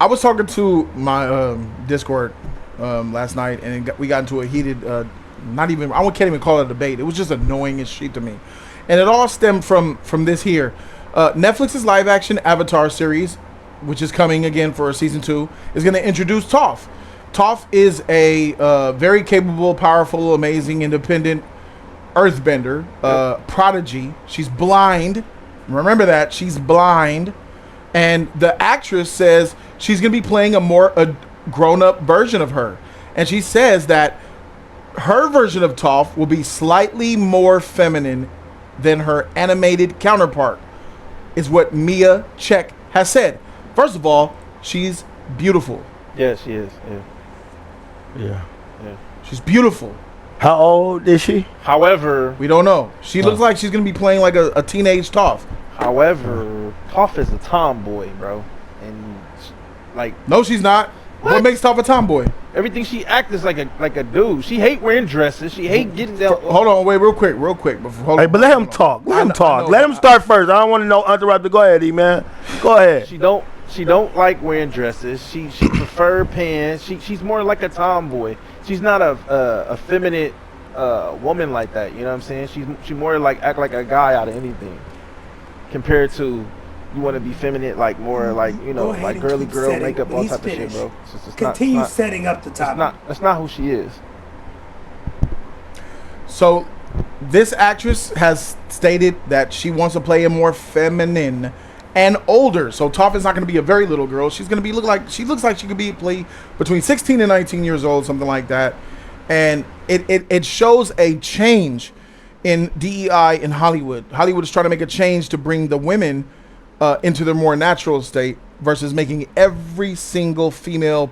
I was talking to my Discord last night, and we got into a heated, can't even call it a debate. It was just annoying as shit to me, and it all stemmed from this here. Netflix's live action Avatar series, which is coming again for season 2, is going to introduce Toph. Toph is a very capable, powerful, amazing, independent earthbender, prodigy. She's blind. Remember that. She's blind. And the actress says she's going to be playing a grown-up version of her. And she says that her version of Toph will be slightly more feminine than her animated counterpart, is what Mia Check has said. First of all, she's beautiful. Yeah, she is. Yeah. She's beautiful. How old is she? However, we don't know. She looks like she's going to be playing like a teenage Toph. However, Toph is a tomboy, bro. And no, she's not. What makes Toph a tomboy? Everything she acts is like a dude. She hate wearing dresses. She hate getting down. Hold on, wait, real quick. Hey, but let him talk. Let him talk. Let him start first. I don't want to know interrupted. Go ahead, E-Man. Go ahead. She don't like wearing dresses. She prefer pants. She's more like a tomboy. She's not a feminine woman like that. You know what I'm saying? She more like act like a guy out of anything. Compared to you want to be feminine, like more like like girly girl makeup, all type of shit, bro. Continue setting up the topic. That's not who she is. So, this actress has stated that she wants to play a more feminine and older. So Toph is not going to be a very little girl. She's going to looks like she could play between 16 and 19 years old, something like that. And it shows a change in DEI in Hollywood. Hollywood is trying to make a change to bring the women into their more natural state versus making every single female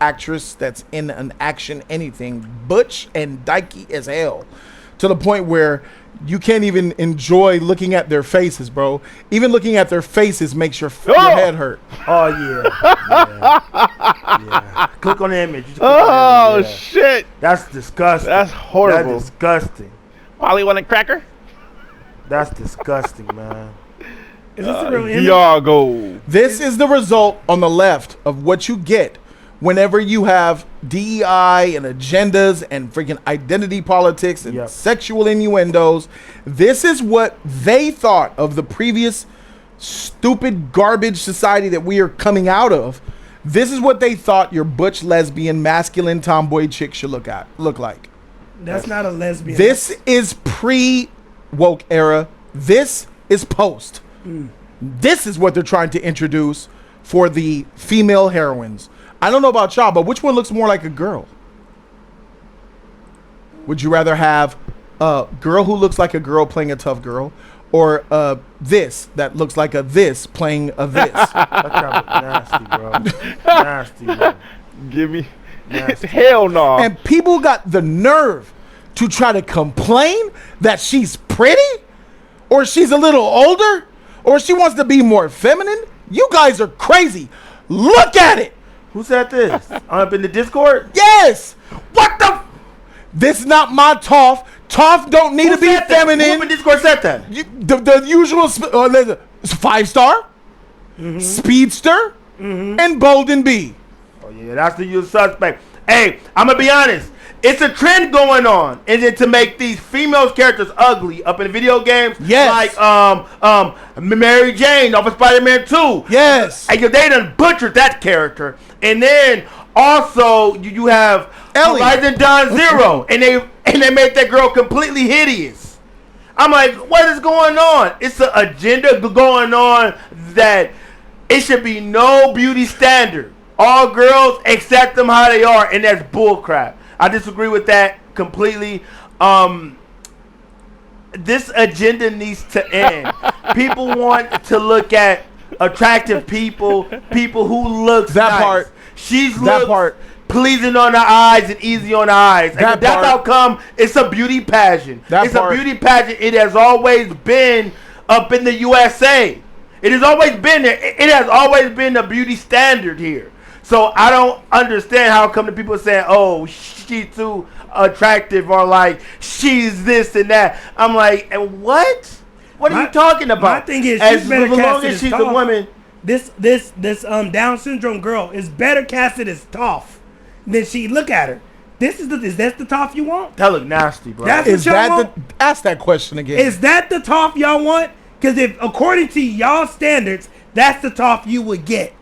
actress that's in an action anything butch and dykey as hell, to the point where you can't even enjoy looking at their faces, bro. Even looking at their faces makes your head hurt. Oh yeah. Click on the image. Shit. That's disgusting. That's horrible. That's disgusting. Polly want a cracker? That's disgusting, man. Is this the real image? Yago. This is the result on the left of what you get whenever you have DEI and agendas and freaking identity politics and sexual innuendos. This is what they thought of the previous stupid garbage society that we are coming out of. This is what they thought your butch, lesbian, masculine, tomboy chick should look like. That's not a lesbian. This is pre-woke era. This is post. This is what they're trying to introduce for the female heroines. I don't know about y'all, but which one looks more like a girl? Would you rather have a girl who looks like a girl playing a tough girl, or this that looks like a this playing a this? That's nasty, bro. Nasty, bro. Give me hell no. And people got the nerve to try to complain that she's pretty, or she's a little older, or she wants to be more feminine. You guys are crazy. Look at it. Who said this? Up in the Discord? Yes. What the? This is not my Toph. Toph don't need to be feminine. Who in the Discord said that? The usual 5-star, speedster, and Blvd. Oh yeah, that's the usual suspect. Hey, I'm gonna be honest. It's a trend going on, is it, to make these female characters ugly up in video games? Yes. Like Mary Jane off of Spider-Man 2. Yes. And they done butchered that character. And then also you have Ellie. Horizon Dawn Zero, and they made that girl completely hideous. I'm like, what is going on? It's an agenda going on that it should be no beauty standard. All girls accept them how they are, and that's bullcrap. I disagree with that completely. This agenda needs to end. People want to look at attractive people who looks that nice. part. She's that part pleasing on the eyes and easy on the eyes. That's how come it's a beauty pageant. It's a beauty pageant. It has always been up in the USA. It has always been there. It has always been a beauty standard here. So I don't understand how come the people saying, "Oh, she's too attractive," or like she's this and that. I'm like, and what? What are you talking about? My thing is, as long as she's a woman, this Down syndrome girl is better casted as Toph than she. Look at her. Is that the Toph you want? That look nasty, bro. Ask that question again. Is that the Toph y'all want? Because if according to y'all standards, that's the Toph you would get.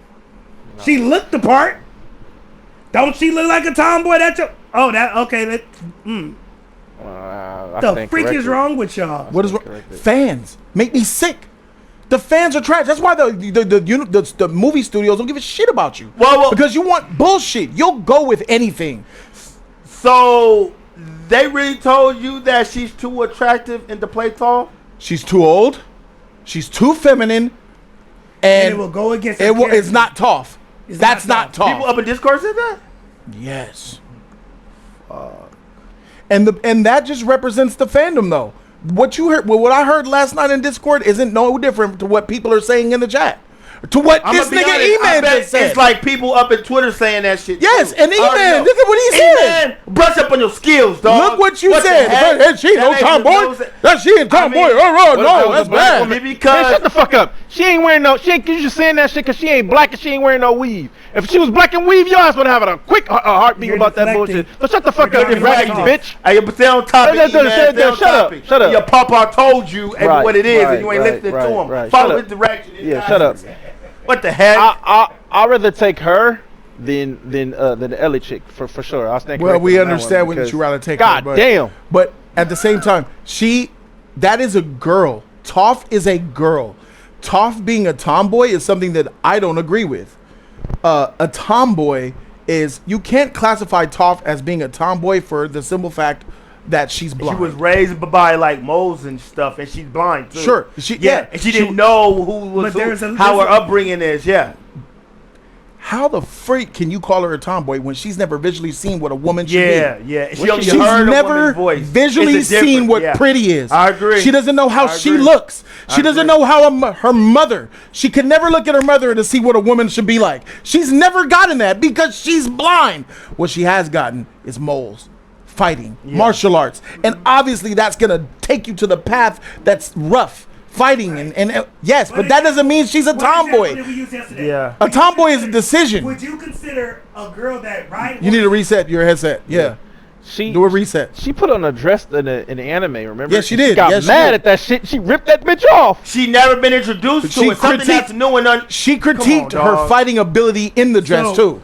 No. She looked the part. Don't she look like a tomboy? Okay. The freak is wrong with y'all? What is wrong? Fans make me sick. The fans are trash. That's why the movie studios don't give a shit about you. Well, because you want bullshit. You'll go with anything. So they really told you that she's too attractive and to play tall? She's too old. She's too feminine. And it will go against it's not Toph. That's not Toph. People up in Discord said that? Yes. And that just represents the fandom, though. What I heard last night in Discord isn't no different to what people are saying in the chat. To what this nigga E-Man just said. It's like people up in Twitter saying that shit. Yes, too. and E-Man, look at what he said. E-Man, brush up on your skills, dog. Look what you said. She no tomboy. That she ain't tomboy. No, that's bad. Because shut the fuck up. She ain't wearing no. You just saying that shit because she ain't black and she ain't wearing no weave. If she was black and weave, your ass would have a quick heartbeat about that bullshit. But shut the fuck up, bitch. Hey, but stay on topic. Shut up. Your papa told you what it is, and you ain't listening to him. Follow his direction. Yeah, shut up. What the heck? I'd rather take her than the Ellie chick for sure. I'll stand. Well, we understand what you rather take. God damn. But at the same time, that is a girl. Toph is a girl. Toph being a tomboy is something that I don't agree with. A tomboy is, you can't classify Toph as being a tomboy for the simple fact that she's blind. She was raised by like moles and stuff, and she's blind too. Sure. And she didn't know how her upbringing is. Yeah. How the freak can you call her a tomboy when she's never visually seen what a woman should be? Yeah. She's never visually seen what pretty is. I agree. She doesn't know how she looks. She doesn't know how her mother. She could never look at her mother to see what a woman should be like. She's never gotten that because she's blind. What she has gotten is moles, fighting, martial arts. And obviously that's going to take you to the path that's rough. Fighting and yes, but that doesn't mean she's a tomboy. Yeah, a tomboy is a decision. Would you consider a girl that rides? You need to reset your headset. Yeah. Do a reset. She put on a dress in the anime. Remember? Yeah, she did. She got mad at that shit. She ripped that bitch off. She never been introduced to it. Something that's new and she critiqued her fighting ability in the dress too.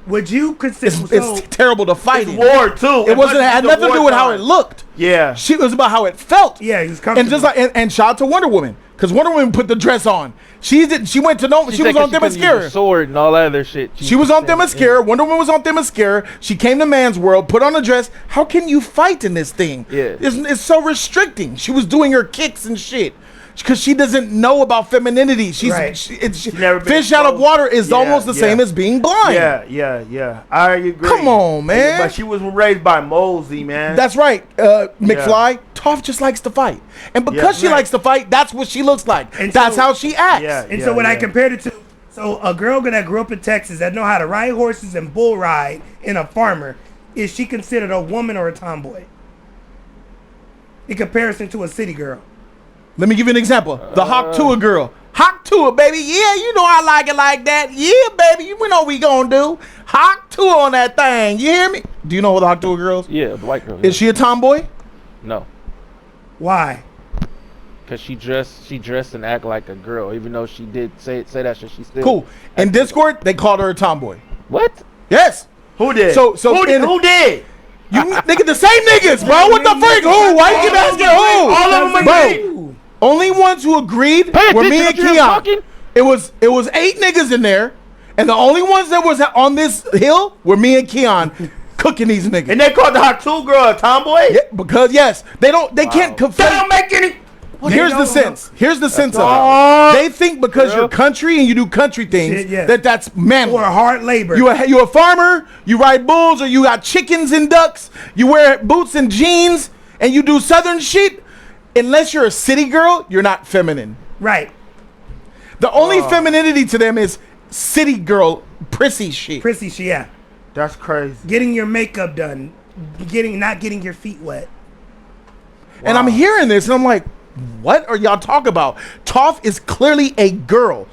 Would you consider it's terrible to fight? It's war too. It had nothing to do with how it looked. Yeah, it was about how it felt. Yeah, he was comfortable. And just like and shout out to Wonder Woman because Wonder Woman put the dress on. She went to she was on Themyscira. Sword and all that other shit. She was on Themyscira. Wonder Woman was on Themyscira. She came to man's world, put on a dress. How can you fight in this thing? Yeah, it's so restricting. She was doing her kicks and shit. Because she doesn't know about femininity. Fish out of water is almost the same as being blind. Yeah. I agree. Come on, man. But she was raised by Mosey, man. That's right. McFly, Toph just likes to fight. And because she likes to fight, that's what she looks like. And that's how she acts. And so when I compared it to, a girl that grew up in Texas that know how to ride horses and bull ride and a farmer, is she considered a woman or a tomboy? In comparison to a city girl. Let me give you an example. The Hawk Tua girl. Hawk Tua, baby. Yeah, you know I like it like that. Yeah, baby. We know what we gonna do. Hawk Tua on that thing. You hear me? Do you know what the Hawk Tua girl is? Yeah, the white girl. Is she a tomboy? No. Why? Because she dressed and act like a girl, even though she did say that shit. She still cool. In Discord, they called her a tomboy. What? Yes. Who did? So who did? You nigga, the same niggas, bro. What the freak? Who? Why you keep asking who? All of them agreed. Only ones who agreed were me and Keon. It was 8 niggas in there, and the only ones that was on this hill were me and Keon cooking these niggas. And they called the Hot Tool girl a tomboy? Yeah, because they can't confess. They don't make any. Here's the sense of it. They think because you're country and you do country things that's manly. Or hard labor. You a farmer, you ride bulls, or you got chickens and ducks, you wear boots and jeans, and you do southern shit. Unless you're a city girl, you're not feminine. Right. The only femininity to them is city girl, prissy shit. Prissy shit, yeah. That's crazy. Getting your makeup done. Not getting your feet wet. Wow. And I'm hearing this and I'm like, what are y'all talking about? Toph is clearly a girl.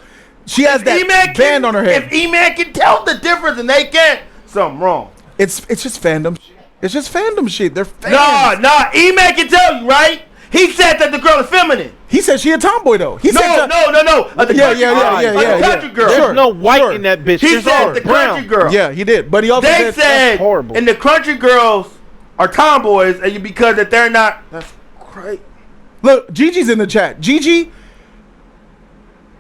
She has that band on her head. If E-Man can tell the difference and they can't, something wrong. It's just fandom. It's just fandom shit. They're fans. Nah. E-Man can tell you, right? He said that the girl is feminine. He said she a tomboy though. He no. The country girl. There's no white in that bitch. He said the country girl. Yeah, he did. But he also said horrible. And the country girls are tomboys, and because that they're not. That's great. Look, Gigi's in the chat. Gigi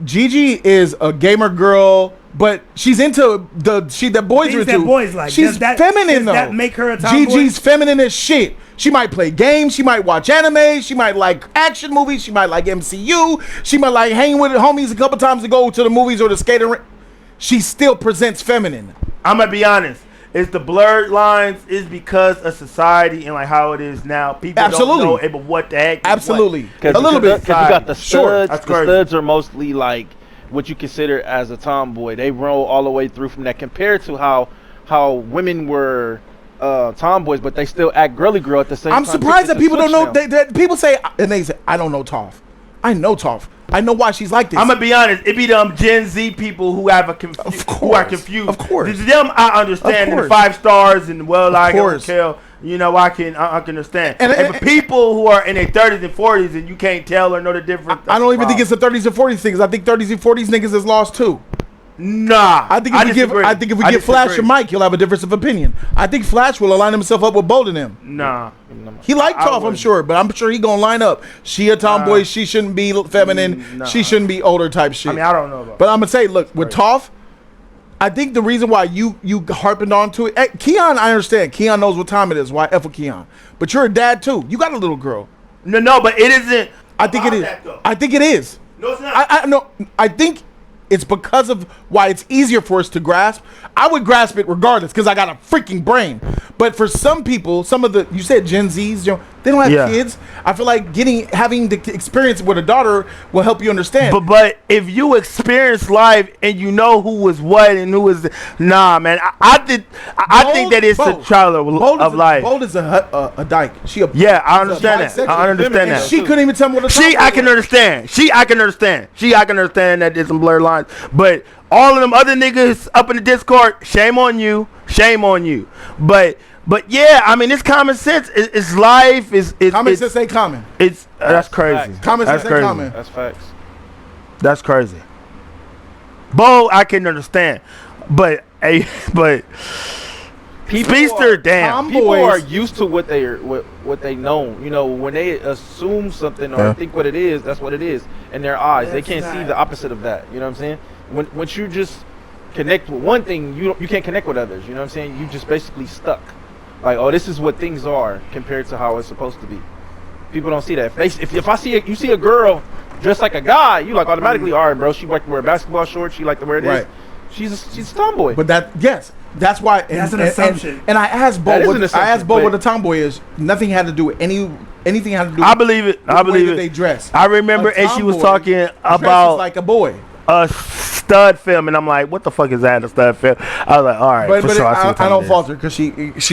is a gamer girl, but she's into the boys are into. Boys like. She's feminine though. Does that make her a tomboy? Gigi's feminine as shit. She might play games. She might watch anime. She might like action movies. She might like MCU. She might like hanging with homies a couple times to go to the movies or the skating rink. She still presents feminine. I'm gonna be honest. It's the blurred lines is because of society and like how it is now. People don't know but what the heck. Absolutely. A little bit. Because you got the studs. Sure. The studs are mostly like what you consider as a tomboy. They roll all the way through from that compared to how women were tomboys, but they still act girly girl at the same time. I'm surprised that people don't know. People say, and they say, I don't know Toph. I know Toph. I know why she's like this. I'm gonna be honest. It be them Gen Z people who have who are confused. Of course, it's them I understand. And the 5 stars and I can tell. You know, I can understand. And people who are in their 30s and 40s and you can't tell or know the difference. I don't even think it's the 30s and 40s things. I think 30s and 40s niggas is lost too. Nah, I think if we give Flash a mic, he'll have a difference of opinion. I think Flash will align himself up with Bold and him. Nah, he liked Toph, I'm sure, but I'm sure he gonna line up. She a tomboy, she shouldn't be feminine, she shouldn't be older type shit. I mean, I don't know about. But I'm gonna say, look, with Toph, I think the reason why you harping on to it, Keon, I understand. Keon knows what time it is. Why F with Keon? But you're a dad too. You got a little girl. No, but it isn't. I think it is. I think it is. No, it's not. I think it's because of why it's easier for us to grasp. I would grasp it regardless because I got a freaking brain. But for some people, you said Gen Zs, they don't have kids. I feel like having the experience with a daughter will help you understand. But if you experience life and you know who was what and who was, man, I think that it's a child of life. Bold is a dyke. I understand that. I understand that. She couldn't even tell me what I can understand. I can understand that there's some blurred lines. But all of them other niggas up in the Discord, shame on you. But yeah, I mean, it's common sense. It's life. Common sense ain't common. That's crazy. Common sense ain't common. That's facts. That's crazy. Bo, I can understand, but Speedster, damn. People are used to what they know. You know, when they assume something or think what it is, that's what it is in their eyes. They can't see the opposite of that. You know what I'm saying? Once you just connect with one thing, you can't connect with others. You know what I'm saying? You just basically stuck. Like, oh, this is what things are compared to how it's supposed to be. People don't see that. If I see you see a girl dressed like a guy, you like automatically, all right, bro. She like to wear basketball shorts. She like to wear this. She's a tomboy. But that's why. That's an assumption. And I asked Bo. What a tomboy is. Nothing had to do with anything had to do. I believe it. I believe it. They dress. I remember, and she was talking about like a boy. A stud film, and I'm like, what the fuck is that? A stud film? I was like, all right, but I don't fault her because she's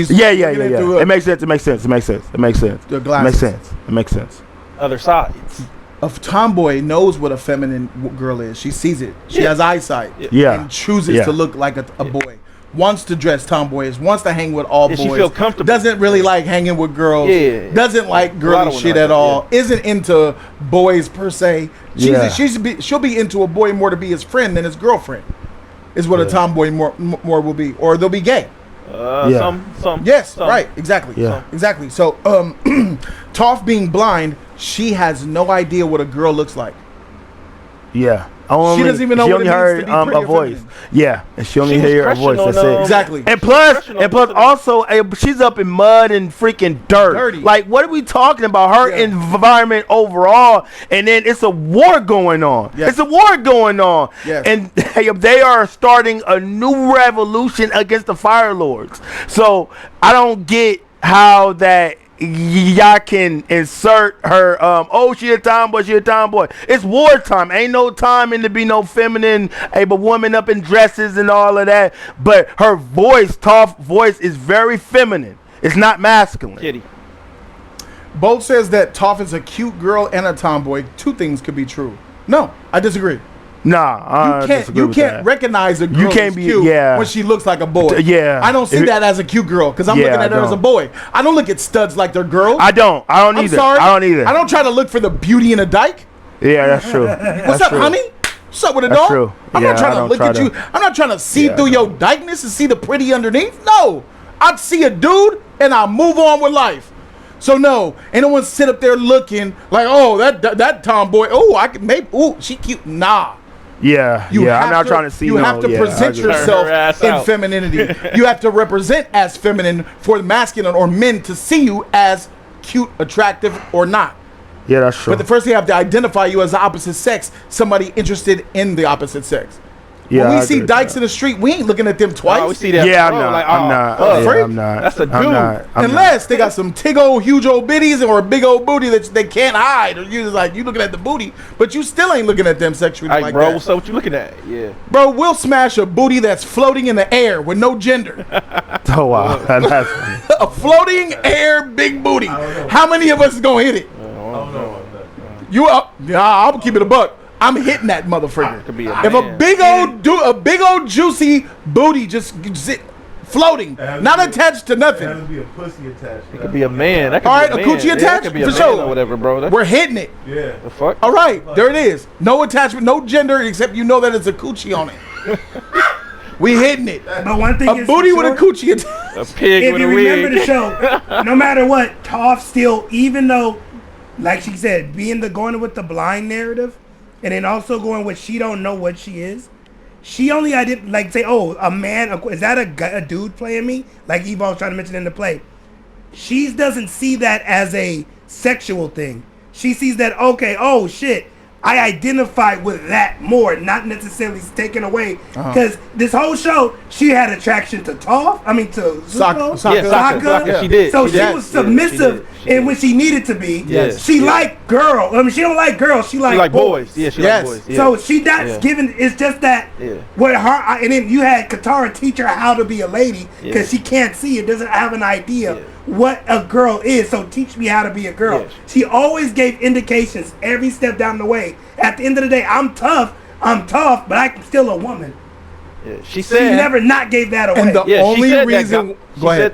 It makes sense. It makes sense. The glasses. It makes sense. Other sides. A tomboy knows what a feminine girl is. She sees it. She has eyesight. And chooses to look like a boy. Wants to dress tomboyish. Wants to hang with all boys. She feel comfortable. Doesn't really like hanging with girls. Doesn't like girly shit at all. Isn't into boys per se. She'll be into a boy more to be his friend than his girlfriend. Is what a tomboy more will be, or they'll be gay. Some. Yes, right, exactly. Yeah. Exactly. So, Toph being blind, she has no idea what a girl looks like. Yeah. She doesn't even know what it means heard to be pretty a voice. feminine. Yeah, and she only hear a voice. That's it. Exactly. And plus also, she's up in mud and freaking dirt. Dirty. Like, what are we talking about? Her environment overall, and then it's a war going on. Yes. It's a war going on. Yes. And they are starting a new revolution against the Fire Lords. So I don't get how that. Y'all can insert her she a tomboy. It's wartime. Ain't no time in to be no feminine but woman up in dresses and all of that. But her voice, Toph voice, is very feminine. It's not masculine. Kitty. Bolt says that Toph is a cute girl and a tomboy. Two things could be true. No, I disagree. Nah, you can't recognize a girl as cute when she looks like a boy. I don't see that as a cute girl because I'm looking at her as a boy. I don't look at studs like they're girls. I don't either. Sorry. I don't either. I don't try to look for the beauty in a dyke. Yeah, that's true. What's up, honey? What's up with a dog? True. I'm not trying to look at you. I'm not trying to see through your dykeness and see the pretty underneath. No, I'd see a dude and I'll move on with life. So no, ain't no one sit up there looking like, oh, that tomboy. Oh, I can maybe. Oh, she cute. Nah. Yeah, I'm not trying to see. You have to present yourself in femininity. You have to represent as feminine for the masculine or men to see you as cute, attractive, or not. Yeah, that's true. But the first thing you have to identify you as the opposite sex, somebody interested in the opposite sex. Yeah, when we see dykes in the street, we ain't looking at them twice. Oh, we see that. Yeah, I'm not. That's a dude. Unless they got some big old, huge old bitties or a big old booty that they can't hide. Or you like you looking at the booty, but you still ain't looking at them sexually like bro, that. so what you looking at? Yeah. Bro, we'll smash a booty that's floating in the air with no gender. Oh wow, that's funny. A floating air big booty. How many of us is gonna hit it? I don't know. You up? Yeah, I'll keep it a buck. I'm hitting that motherfucker. If a big old juicy booty just floating, not attached to nothing. It has to be a pussy attached. It could be a man. That could All be right, a coochie attached for sure. Or whatever, bro. We're hitting it. Yeah. The fuck? All right, there it is. No attachment, no gender, except you know that it's a coochie on it. We hitting it. But one thing A booty with a coochie attached. A pig if with you a remember wig. the show, no matter what, Toph still, even though, like she said, going with the blind narrative, and then also going with she don't know what she is. She only say, oh, a man, is that a dude playing me? Like Eva was trying to mention in the play. She doesn't see that as a sexual thing. She sees that, okay, oh shit, I identify with that more, not necessarily taken away. Because this whole show, she had attraction to Toph. I mean, to Zuko. Sokka. She did. So she was submissive, and when she needed to be, she liked girls. I mean, she don't like girls. She like boys. Yeah, she like boys. Yeah. So she not given. It's just that with her, and then you had Katara teach her how to be a lady because she can't see it, doesn't have an idea what a girl is. So teach me how to be a girl. She always gave indications every step down the way. At the end of the day, I'm tough, but I'm still a woman. Yeah. She never not gave that away. And the only reason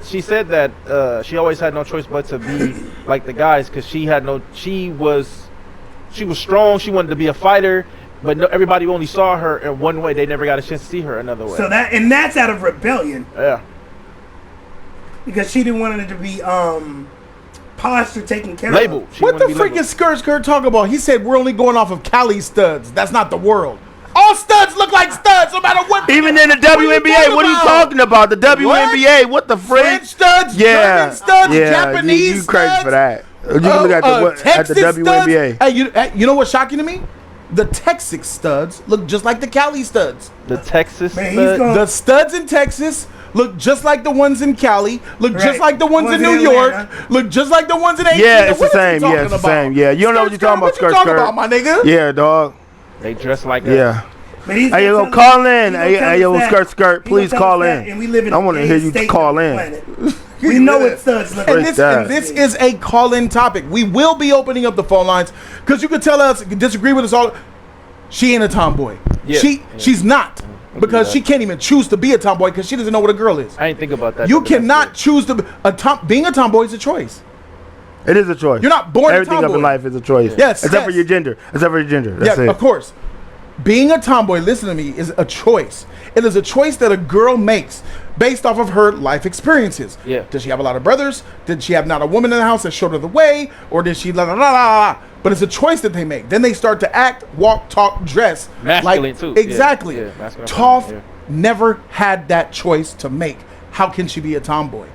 she said that she always had no choice but to be like the guys because she was strong. She wanted to be a fighter, but everybody only saw her in one way. They never got a chance to see her another way. So that's out of rebellion. Yeah. Because she didn't want it to be posture taken care labeled. of. What the freaking skirt talking about? He said we're only going off of Cali studs. That's not the world. All studs look like studs, no matter what. Even in the WNBA, what are you talking about? The WNBA, what the frick? French studs, German studs, Japanese you crazy studs. for that. You can look at the WNBA. Hey, you know what's shocking to me? The Texas studs look just like the Cali studs. The Texas studs? The studs in Texas look just like the ones in Cali, look just like the ones in New York, look just like the ones in 18. Yeah, it's the same. Yeah, it's the same. Yeah, you don't know what you're talking about, skirt. What you talking about, my nigga? Yeah, dog. They dress like that. Yeah. Hey, yo, call in. Hey, yo, skirt. Please call in. And we live in I want to hear you call in. We know what studs look like. And this is a call-in topic. We will be opening up the phone lines because you can tell us, disagree with us all. She ain't a tomboy. Yeah. She's not. Because she can't even choose to be a tomboy because she doesn't know what a girl is. I ain't think about that. You cannot choose to being a tomboy is a choice. It is a choice. You're not born a tomboy. Everything up in life is a choice. Yes. Except for your gender. That's it. Of course. Being a tomboy, listen to me, is a choice. It is a choice that a girl makes based off of her life experiences. Yeah. Does she have a lot of brothers? Did she have not a woman in the house that showed her the way? Or did she la la la la? But it's a choice that they make. Then they start to act, walk, talk, dress. Masculine too. Exactly. Yeah, Toph never had that choice to make. How can she be a tomboy?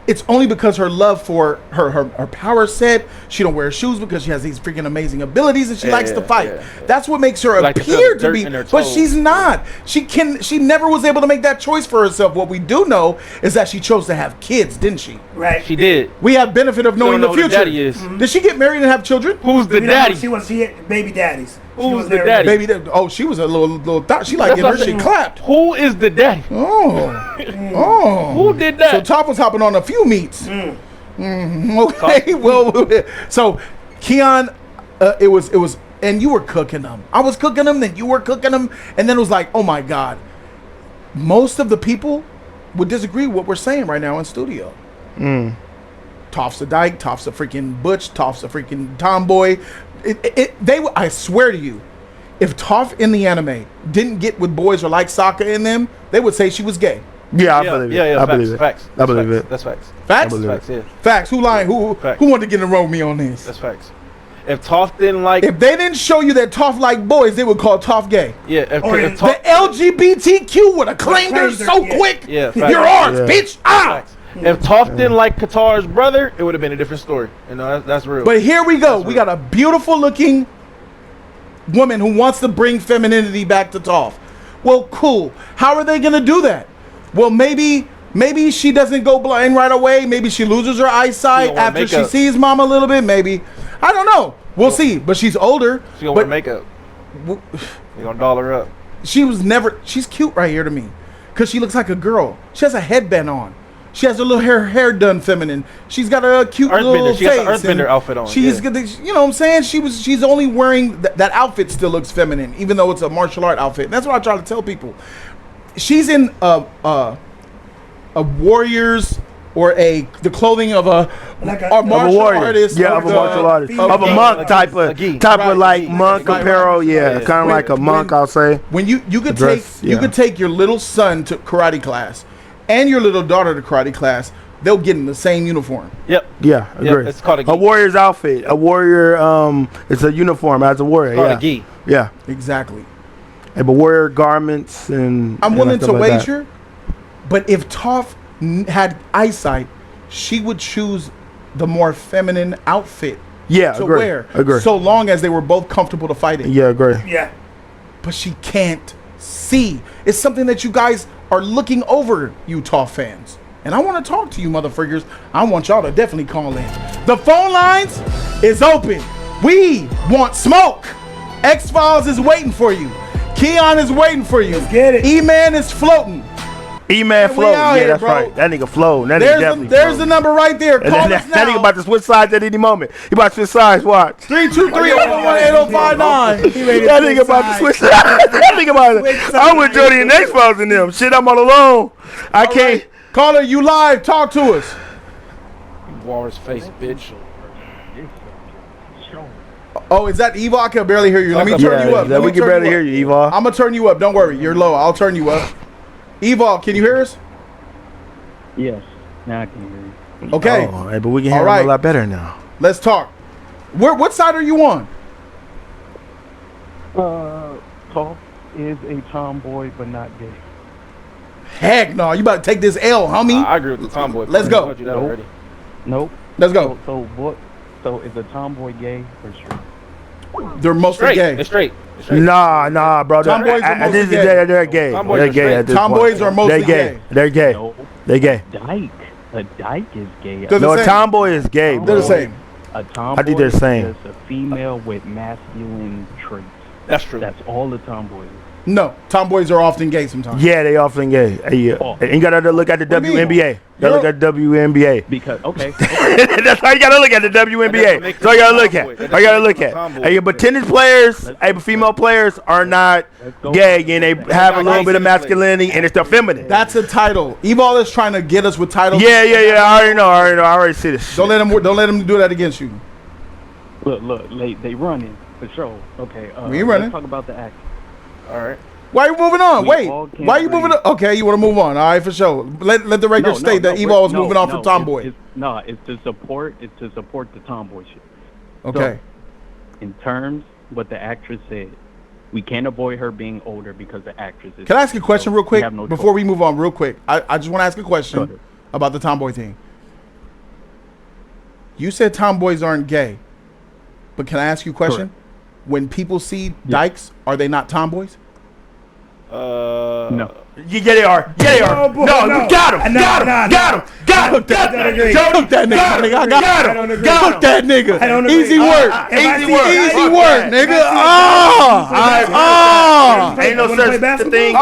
It's only because her love for her power set. She don't wear shoes because she has these freaking amazing abilities and she likes to fight. That's what makes her appear to be. But she's not. She never was able to make that choice for herself. What we do know is that she chose to have kids, didn't she? Right. She did. We have benefit of knowing the future. Daddy is. Did she get married and have children? Who's the daddy? She had baby daddies. Who's the daddy? She was a little thought. She like getting her shit clapped. Who is the daddy? Oh. Who did that? So Toph was hopping on a few meats. Okay. Well, so Keon, it was and you were cooking them. I was cooking them, then you were cooking them, and then it was like, oh my God. Most of the people would disagree with what we're saying right now in studio. Toph's a dyke, Toph's a freaking butch, Toph's a freaking tomboy. I swear to you, if Toph in the anime didn't get with boys or like Sokka in them, they would say she was gay. Yeah, I believe it. Yeah, I believe it. Facts. I believe it. That's facts. Facts? Facts, yeah. Facts. Who lying? Who wanted to get in a row with me on this? That's facts. If Toph didn't like... If they didn't show you that Toph liked boys, they would call Toph gay. Yeah, if The LGBTQ would have claimed her so quick. Yeah, you're ours, bitch. Ah! If Toph didn't like Qatar's brother, it would have been a different story. You know, that's real. But here we go. We got a beautiful looking woman who wants to bring femininity back to Toph. Well, cool. How are they going to do that? Well, maybe she doesn't go blind right away. Maybe she loses her eyesight after she sees mom a little bit. Maybe. I don't know. We'll see. But she's older. She's going to wear makeup. You're going to doll her up. She's cute right here to me. Because she looks like a girl. She has a headband on. She has her little hair done feminine. She's got a cute little face. She has an Earthbender outfit on. She's you know what I'm saying? She's only wearing that outfit still looks feminine, even though it's a martial art outfit. And that's what I try to tell people. She's in a warrior's or the clothing of a martial artist. Yeah, of a martial artist. Of a monk type of like monk apparel. Yeah, kind of like a monk, I'll say. When you could take your little son to karate class and your little daughter to karate class, they'll get in the same uniform. Yep. Yeah, agree. Yep, it's called a gi. A warrior's outfit. A warrior, it's a uniform as a warrior. It's called a gi. Yeah. Exactly. And but warrior garments and... I'm willing to wager, but if Toph had eyesight, she would choose the more feminine outfit to wear. Agree. So long as they were both comfortable to fight in. Yeah, agree. Yeah. But she can't see. It's something that you guys are looking over, you Toph fans. And I want to talk to you motherfuckers. I want y'all to definitely call in. The phone lines is open. We want smoke. X-Files is waiting for you. Keon is waiting for you. Let's get it. E-Man is floating. E-Man floating. Yeah, here, that's bro. right. That nigga floating. There's the number right there. Call us now. That nigga about to switch sides at any moment. He about to switch sides. Watch. 323-811-8059. That nigga about to switch sides. That nigga about to. I'm with Jody and X-Files in them. Shit, I'm all alone. I can't. Right. Caller, you live. Talk to us. Walrus face, bitch. Oh, is that Eva? I can barely hear you. Let me turn you up. We can barely hear you, Eva. I'm going to turn you up. Don't worry. You're low. I'll turn you up. Eva, can you hear us? Yes. Now I can hear you. Okay. Oh, hey, but we can hear him a lot better now. Let's talk. What side are you on? Toph is a tomboy, but not gay. Heck no. You about to take this L, homie. I agree with the tomboy. Let's go. Nope. Let's go. So is a tomboy gay or straight? They're mostly gay. They're straight. Nah, bro. Tomboys are mostly gay. They're gay. They're gay at this point. Tomboys are mostly gay. They're gay. No. They're gay. A dyke is gay. No, a tomboy is gay, bro. They're the same. A tomboy I think they're the same. is a female with masculine traits. That's true. That's all the tomboy is. No, tomboys are often gay sometimes. Yeah, they often gay. Yeah. And you gotta look at the WNBA. Gotta look at the WNBA. Because okay. That's how you gotta look at the WNBA. That's all you gotta look at. All you gotta look at. Hey, but tennis players, but female players are not gay, and they have a little bit of masculinity, and it's still feminine. That's a title. Evil is trying to get us with titles. Yeah. I already know. I already see this. Don't let them do that against you. Look, they running for sure. Okay. We running. Let's talk about the act. All right. Why are you moving on? Wait. Why are you moving on? Okay, you want to move on. All right, for sure. Let the record state that Evo is moving on from Tomboy. It's to support the tomboy shit. Okay. So, in terms what the actress said, we can't avoid her being older because the actress is. Can I ask a question real quick before we move on real quick? I just want to ask a question about the tomboy thing. You said tomboys aren't gay, but can I ask you a question? Correct. When people see dykes, are they not tomboys? No. Yeah, they are. Yeah, they are. Oh, boy, no, no. you got him. Got him. Cook that nigga. Cook that nigga. I got him. Cook that nigga. I don't agree. Easy work. Easy work, nigga. Ain't no such thing.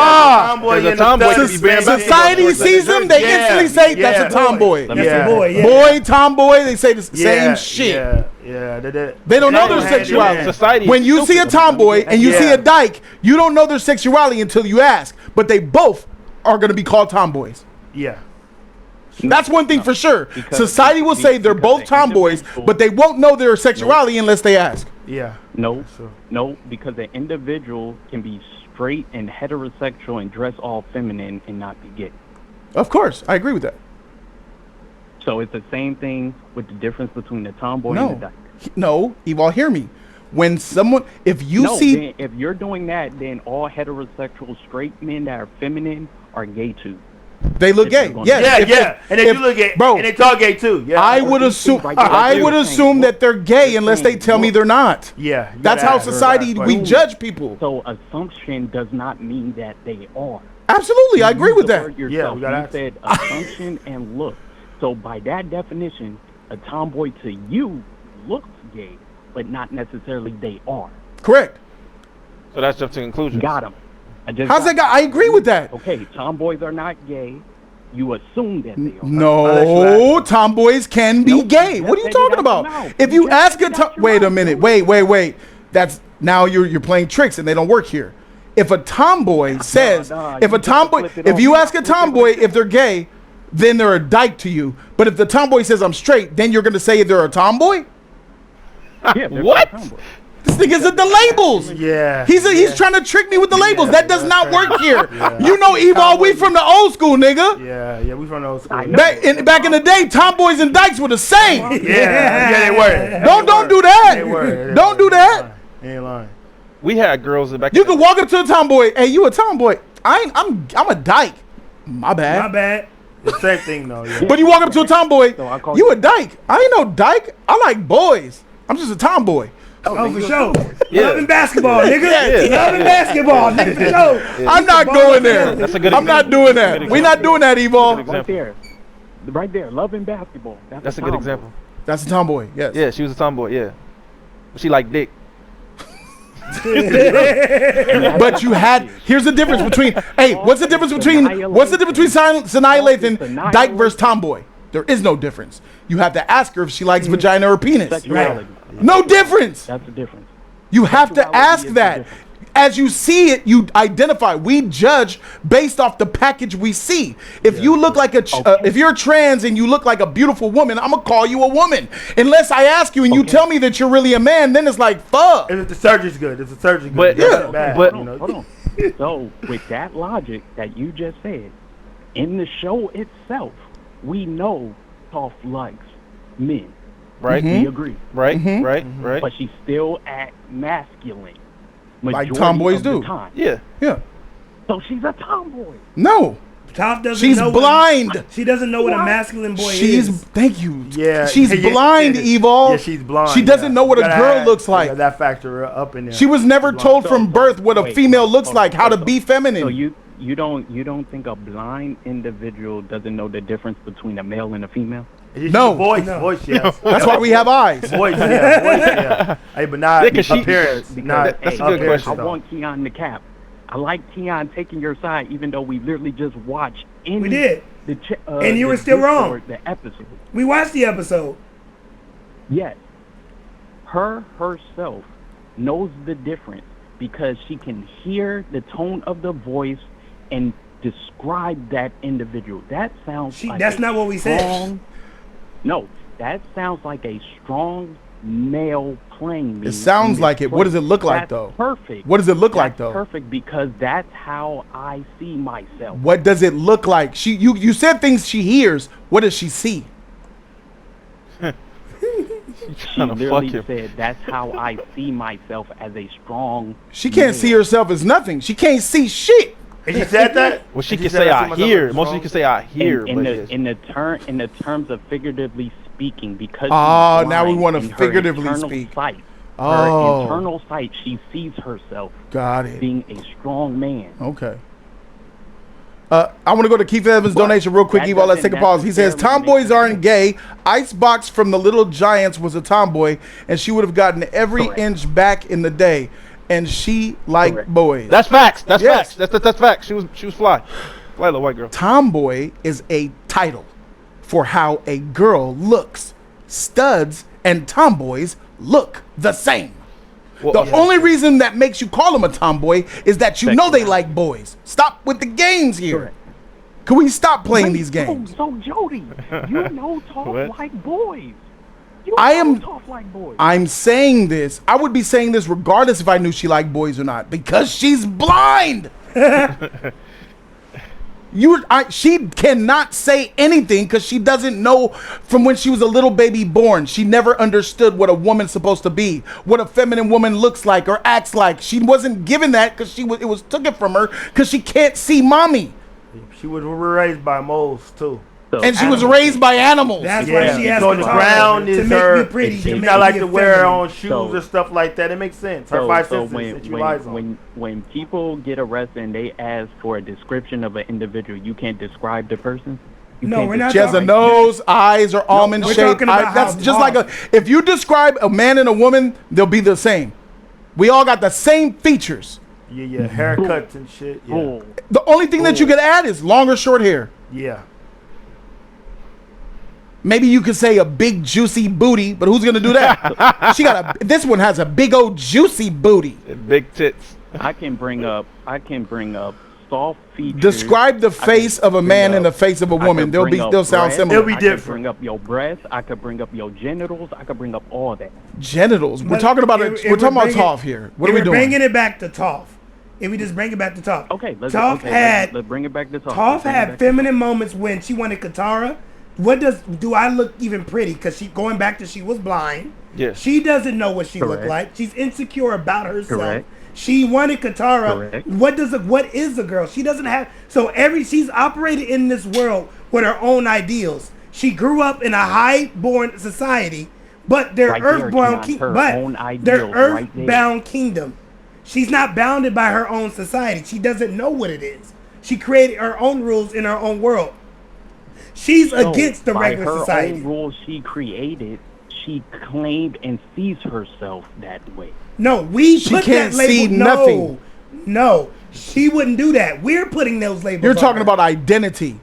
Tomboy. Society sees them, they instantly say that's a tomboy. That's a boy, yeah. Boy, tomboy, they say the same shit. Yeah, they don't know their sexuality. Society when you see a tomboy and you see a dyke, you don't know their sexuality until you ask. But they both are going to be called tomboys. Yeah. That's one thing for sure. Society will say they're both tomboys, but they won't know their sexuality unless they ask. Yeah. No, because an individual can be straight and heterosexual and dress all feminine and not be gay. Of course, I agree with that. So it's the same thing with the difference between the tomboy and the dyke. No, Eval, hear me. When someone, if you're doing that, then all heterosexual straight men that are feminine are gay too. They look gay. Yeah. And they do look gay. Bro, and they talk gay too. Yeah. I would assume that they're gay unless they tell me they're not. Yeah. That's how society we judge people. So assumption does not mean that they are. Absolutely, I agree with that. Yeah, you said assumption and look. So by that definition, a tomboy to you looks gay, but not necessarily they are. Correct. So that's just a conclusion. Got him. How's that guy? I agree with that. Okay, tomboys are not gay. You assume that they are. No, tomboys can be gay. What are you talking about? If you ask a wait a minute. Wait. That's now you're playing tricks and they don't work here. If a tomboy says, if you ask a tomboy if they're gay, then they're a dyke to you. But if the tomboy says I'm straight, then you're gonna say they're a tomboy? Yeah, what? This nigga's at the labels. Yeah. He's trying to trick me with the labels. That does not work here. Yeah. You know, Eval, we from the old school, nigga. Yeah, we from the old school. Back in the day, tomboys and dykes were the same. Yeah, they were. Don't do that. Don't do that. Ain't lying. We had girls back. You could walk up to a tomboy. Hey, you a tomboy? I'm a dyke. My bad. The same thing though. Yeah. But you walk up to a tomboy. You a dyke? I ain't no dyke. I like boys. I'm just a tomboy. Oh, for sure. Loving basketball, nigga. Loving basketball, nigga, for sure. I'm not going there. That's a good I'm not doing that. We're not doing that, Eval. Right there. Loving basketball. That's a good example. That's a tomboy, yes. Yeah, she was a tomboy, yeah. She liked dick. But here's the difference between what's the difference between Sanaa Lathan, dyke versus tomboy? There is no difference. You have to ask her if she likes vagina or penis. Sexuality. No difference. That's the difference. You have to ask that. As you see it, you identify. We judge based off the package we see. If you look like if you're trans and you look like a beautiful woman, I'm gonna call you a woman. Unless I ask you and you tell me that you're really a man, then it's like fuck. If the surgery's good, But hold on. So with that logic that you just said, in the show itself, we know Toph likes men. Right. We agree. Right. But she still act masculine. Like tomboys do. Yeah. So she's a tomboy. No. Toph doesn't She's know blind. She doesn't know what a masculine boy is. Thank you. Yeah. She's blind, Eval. Yeah, she's blind. She doesn't know what a girl looks like. That factor up in there. She was never told from birth what a female looks like, how to be feminine. So you don't think a blind individual doesn't know the difference between a male and a female? No. Voice, yes. That's why we have eyes. Voice, yeah. Hey, but not appearance. That's a good question. I want Keon to cap. I like Keon taking your side, even though we literally just watched. We did. And you were still wrong. The episode. We watched the episode. Yes. Her herself knows the difference because she can hear the tone of the voice and describe that individual. That sounds like that's not what we said. No, that sounds like a strong male playing me. It sounds like it. What does it look like, though? Perfect. What does it look like, though? Perfect, because that's how I see myself. What does it look like? You said things she hears. What does she see? She literally said, that's how I see myself, as a strong She can't see herself as nothing. She can't see shit. And she said that? Well, she can say I hear. Most of you can say I hear. In the terms of figuratively speaking, because now we want to figuratively speak. Her internal sight, she sees herself being a strong man. Okay. I want to go to Keith Evans' donation real quick, Evo. Let's take a pause. He says, tomboys aren't gay. Icebox from the Little Giants was a tomboy, and she would have gotten every inch back in the day. And she liked boys. That's facts. That's facts. That's facts. She was fly. Fly little white girl. Tomboy is a title for how a girl looks. Studs and tomboys look the same. Well, the only reason that makes you call them a tomboy is that you know they like boys. Stop with the games here. Correct. Can we stop playing these games? So Jody, you know Toph like boys. Toph like boys. I'm saying this. I would be saying this regardless if I knew she liked boys or not, because she's blind. She cannot say anything because she doesn't know from when she was a little baby born. She never understood what a woman's supposed to be, what a feminine woman looks like or acts like. She wasn't given that because it was taken from her because she can't see mommy. She was raised by moles too. And she was raised by animals. That's why she has on the ground is her. Pretty, she's not like to wear her own shoes or stuff like that. It makes sense. Her five senses that she relies on. When people get arrested and they ask for a description of an individual, you can't describe the person. We're not. She has a nose, eyes are almond shaped. That's just like if you describe a man and a woman, they'll be the same. We all got the same features. Yeah, haircuts and shit. Yeah. The only thing that you could add is long or short hair. Yeah. Maybe you could say a big juicy booty, but who's gonna do that? This one has a big old juicy booty. Big tits. I can bring up soft features. Describe the face of a man and the face of a woman. They'll sound similar. It'll be different. I could bring up your breasts. I could bring up your genitals. I could bring up all that. Genitals. We're talking about Toph here. What are we doing? Bringing it back to Toph. If we just bring it back to Toph. Okay, let's bring it back to Toph. Toph had feminine moments when she wanted Katara. Do I look even pretty? Because going back to she was blind. Yes. She doesn't know what she looked like. She's insecure about herself. Correct. She wanted Katara. Correct. What is a girl? She doesn't have. So she's operated in this world with her own ideals. She grew up in a high-born society, but they're earthbound. Earthbound kingdom. She's not bounded by her own society. She doesn't know what it is. She created her own rules in her own world. She's against the regular society. By her own rules she created, she claimed and sees herself that way. No, she can't see nothing. No, she wouldn't do that. We're putting those labels. You're talking about identity.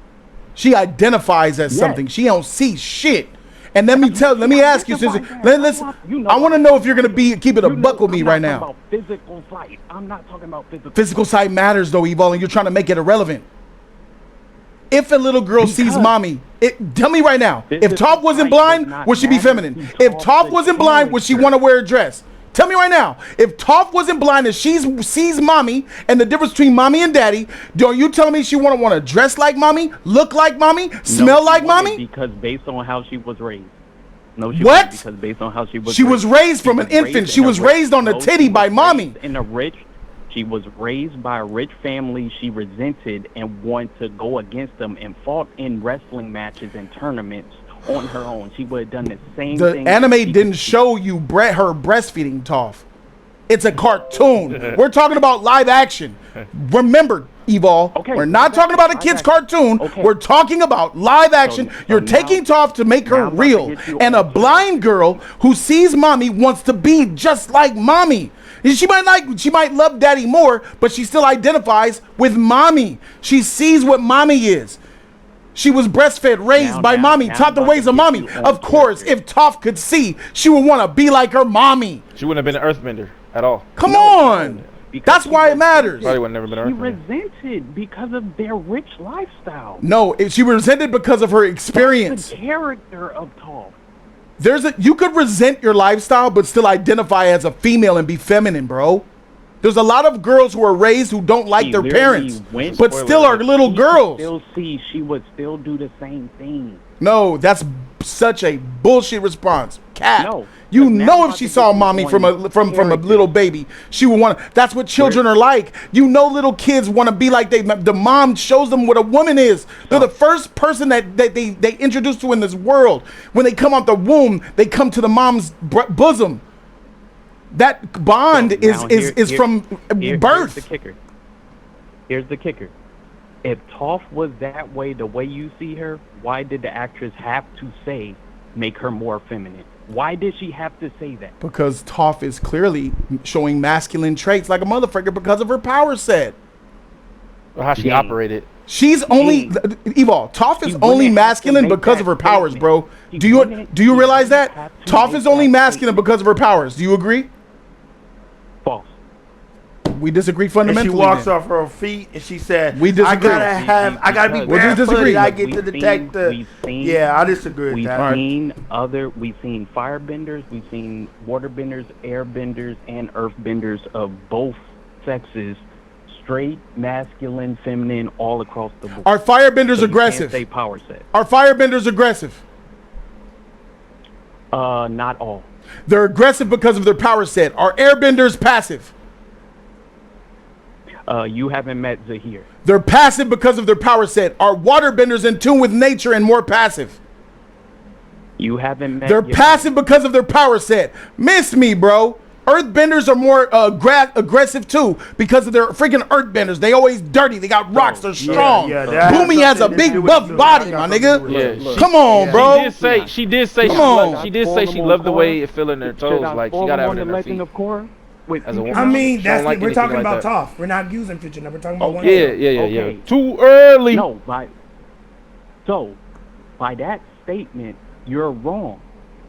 She identifies as something. She don't see shit. And let me ask you, sister. I want to know if you're gonna keep it a buck with me right now. About physical sight. I'm not talking about physical. Physical sight matters though, Evo, and you're trying to make it irrelevant. If a little girl sees mommy, tell me right now, if Toph wasn't blind, would she be feminine? If Toph wasn't blind, would she want to wear a dress? Tell me right now, if Toph wasn't blind and she sees mommy and the difference between mommy and daddy, are you telling me she want to dress like mommy, look like mommy, smell like mommy? Because based on how she was raised. No, what? Because based on how she was raised from an infant. She was raised on the titty by mommy. She was raised by a rich family she resented and wanted to go against them and fought in wrestling matches and tournaments on her own. She would have done the same thing. The anime didn't show you her breastfeeding, Toph. It's a cartoon. We're talking about live action. Remember, Evol, we're not talking about a kid's cartoon. We're talking about live action. You're taking Toph to make her real. And a blind girl who sees mommy wants to be just like mommy. She might love daddy more, but she still identifies with mommy. She sees what mommy is. She was breastfed, raised by mommy, taught the ways of mommy. Of course, if Toph could see, she would want to be like her mommy. She wouldn't have been an earthbender at all. Come on. That's why it matters. Probably would never been an earthbender. She resented because of their rich lifestyle. No, she resented because of her experience. That's the character of Toph. You could resent your lifestyle, but still identify as a female and be feminine, bro. There's a lot of girls who are raised who don't like their parents, but still are little girls. She would still do the same thing. No, that's such a bullshit response. Cat. No, you know if she saw mommy from a little baby, she would want to. That's what children are like. You know, little kids want to be like the mom shows them what a woman is. They're the first person that they introduce to in this world. When they come out the womb, they come to the mom's bosom. That bond is from birth. Here's the kicker. If Toph was that way, the way you see her, why did the actress have to say, make her more feminine? Why did she have to say that? Because Toph is clearly showing masculine traits like a motherfucker because of her power set. Or how she operated. She's only Evol. Toph is only masculine because of her powers, bro. Do you realize that? Toph is only masculine because of her powers. Do you agree? False. We disagree fundamentally. And she walks off her feet and she said, We disagree. I gotta be disagree. I get to detect the. Yeah, I disagree with that. We've seen firebenders, we've seen waterbenders, airbenders, and earthbenders of both sexes, straight, masculine, feminine, all across the board. Are firebenders aggressive? Can't say power set. Are firebenders aggressive? Not all. They're aggressive because of their power set. Are airbenders passive? You haven't met Zahir. They're passive because of their power set. Are waterbenders in tune with nature and more passive? You haven't met. They're passive because of their power set. Miss me, bro. Earthbenders are more aggressive too because of their freaking earthbenders. They always dirty. They got rocks. They're strong. Boomy has a big buff body, my nigga. Yeah, come on, bro. She did say she loved the way it feel in her toes. Like she got out in her feet. As a woman. I mean, like we're talking like about that. Toph. We're not using picture now. We're talking about one. Yeah. Too early. No, so by that statement, you're wrong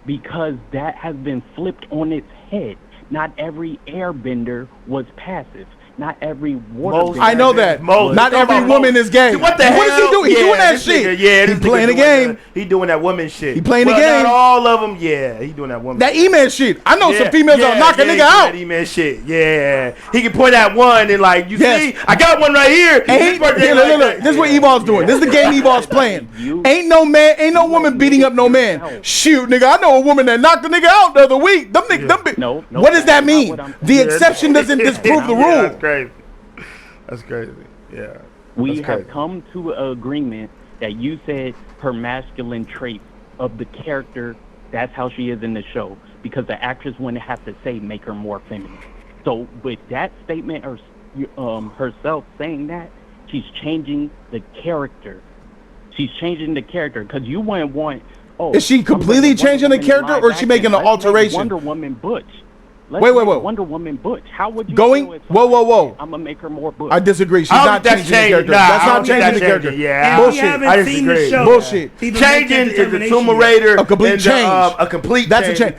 because that has been flipped on its head. Not every airbender was passive. Not every waterbender. I know that. Not every woman is gay. What the hell? What is he doing? He's doing that shit. He's playing the game. He doing that woman shit. He playing the game. Not all of them. Yeah, he doing that woman. That E-man shit. I know some females that'll knock a nigga out. That E-man shit. Yeah, he can point at one and like, you see, I got one right here. Look. This is what Evol's doing. This is the game Evol's playing. Ain't no woman beating up no man. Shoot, nigga, I know a woman that knocked a nigga out the other week. What does that mean? The exception doesn't disprove the rule. That's crazy. Yeah. We have come to an agreement that you said her masculine trait of the character, that's how she is in the show, because the actress wouldn't have to say make her more feminine. So with that statement or herself saying that, she's changing the character. She's changing the character because you wouldn't want. Is she completely changing the character or is she making an alteration? Wonder Woman Butch. Wait. Wonder Woman Butch. How would you whoa. I'm gonna make her more Butch. I disagree. She's not changing the character. That's not changing the character. Yeah. Bullshit. I disagree. Bullshit. Changing is a Tomb Raider. A complete change. A complete. That's a change.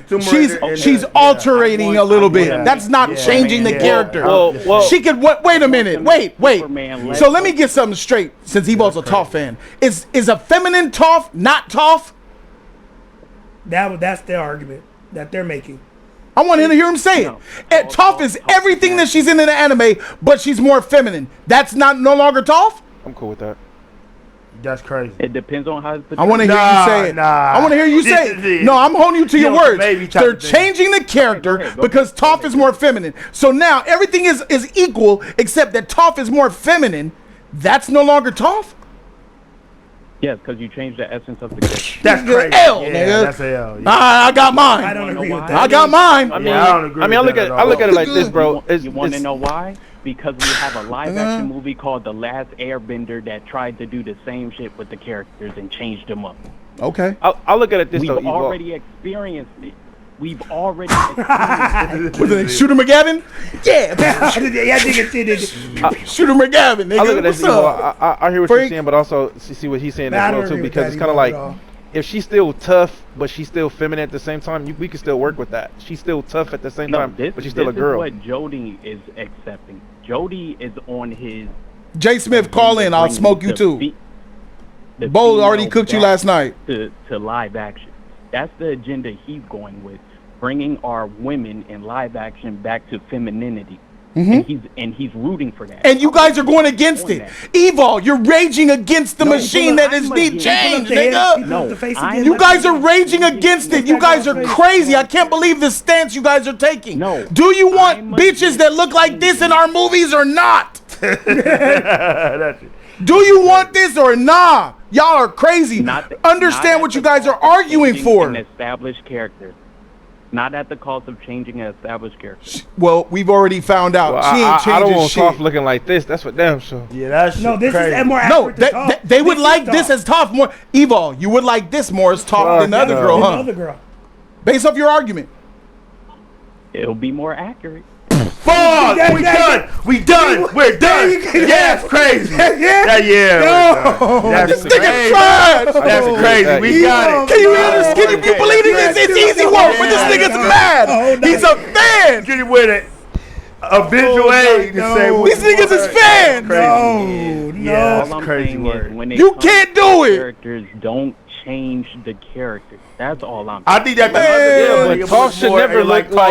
She's altering a little bit. That's not changing the character. She could. Wait a minute. Wait. So let me get something straight. Since Evo's a Toph fan, is a feminine Toph not Toph? That's their argument that they're making. I want to hear him say it. Toph is everything that she's in the anime, but she's more feminine. That's no longer Toph? I'm cool with that. That's crazy. It depends on how it's I want to hear you say it. I want to hear you say it. No, I'm holding you to your words. They're changing the character because Toph is more feminine. So now everything is equal except that Toph is more feminine. That's no longer Toph? Yes, because you changed the essence of the character. That's crazy. L, nigga. That's a L. I got mine. I don't agree with that. I got mine. I don't agree. I look at it like this, bro. You want to know why? Because we have a live-action movie called The Last Airbender that tried to do the same shit with the characters and changed them up. Okay. I look at it this way. We've already experienced it. Was it Shooter McGavin? Yeah. Shooter McGavin, nigga. I look at this. I hear what Freak. you're saying, but also see what he's saying as well too. Because it's kind of like, if she's still tough, but she's still feminine at the same time, we can still work with that. She's still tough at the same time, but she's still a girl. This is what Jody is accepting. Jody is on his. Jay Smith, call in. I'll smoke you too. Bo already cooked you last night. To live action. That's the agenda he's going with, bringing our women in live action back to femininity. And he's rooting for that. And you guys are going against it. Evol, you're raging against the machine that is need change, nigga. You guys are raging against it. You guys are crazy. I can't believe the stance you guys are taking. No. Do you want bitches that look like this in our movies or not? Do you want this or nah? Y'all are crazy. Understand what you guys are arguing for. An established character. Not at the cost of changing an established character. Well, we've already found out. Well, she ain't changing I don't want shit. Toph looking like this. That's what damn sure. Yeah, that's No, this crazy. is more No, accurate than Toph. they would This like is this Toph. as Toph more. Evil, you would like this more as Toph than the other no. girl, Than the huh? other girl. Based off your argument. It'll be more accurate. Fuck! We done! We done! We're done! Yeah, that's crazy! Yeah. That's This nigga trash. That's crazy. We got it. Can you believe this? It's easy work, but this nigga's mad. He's a fan. Get it with it. A visual aid to say no. These niggas is fans. No, Yeah, All I'm crazy saying word. is when it You comes can't to do it. Characters don't change the character. That's all I'm I think that the Man. other But Toph should never look like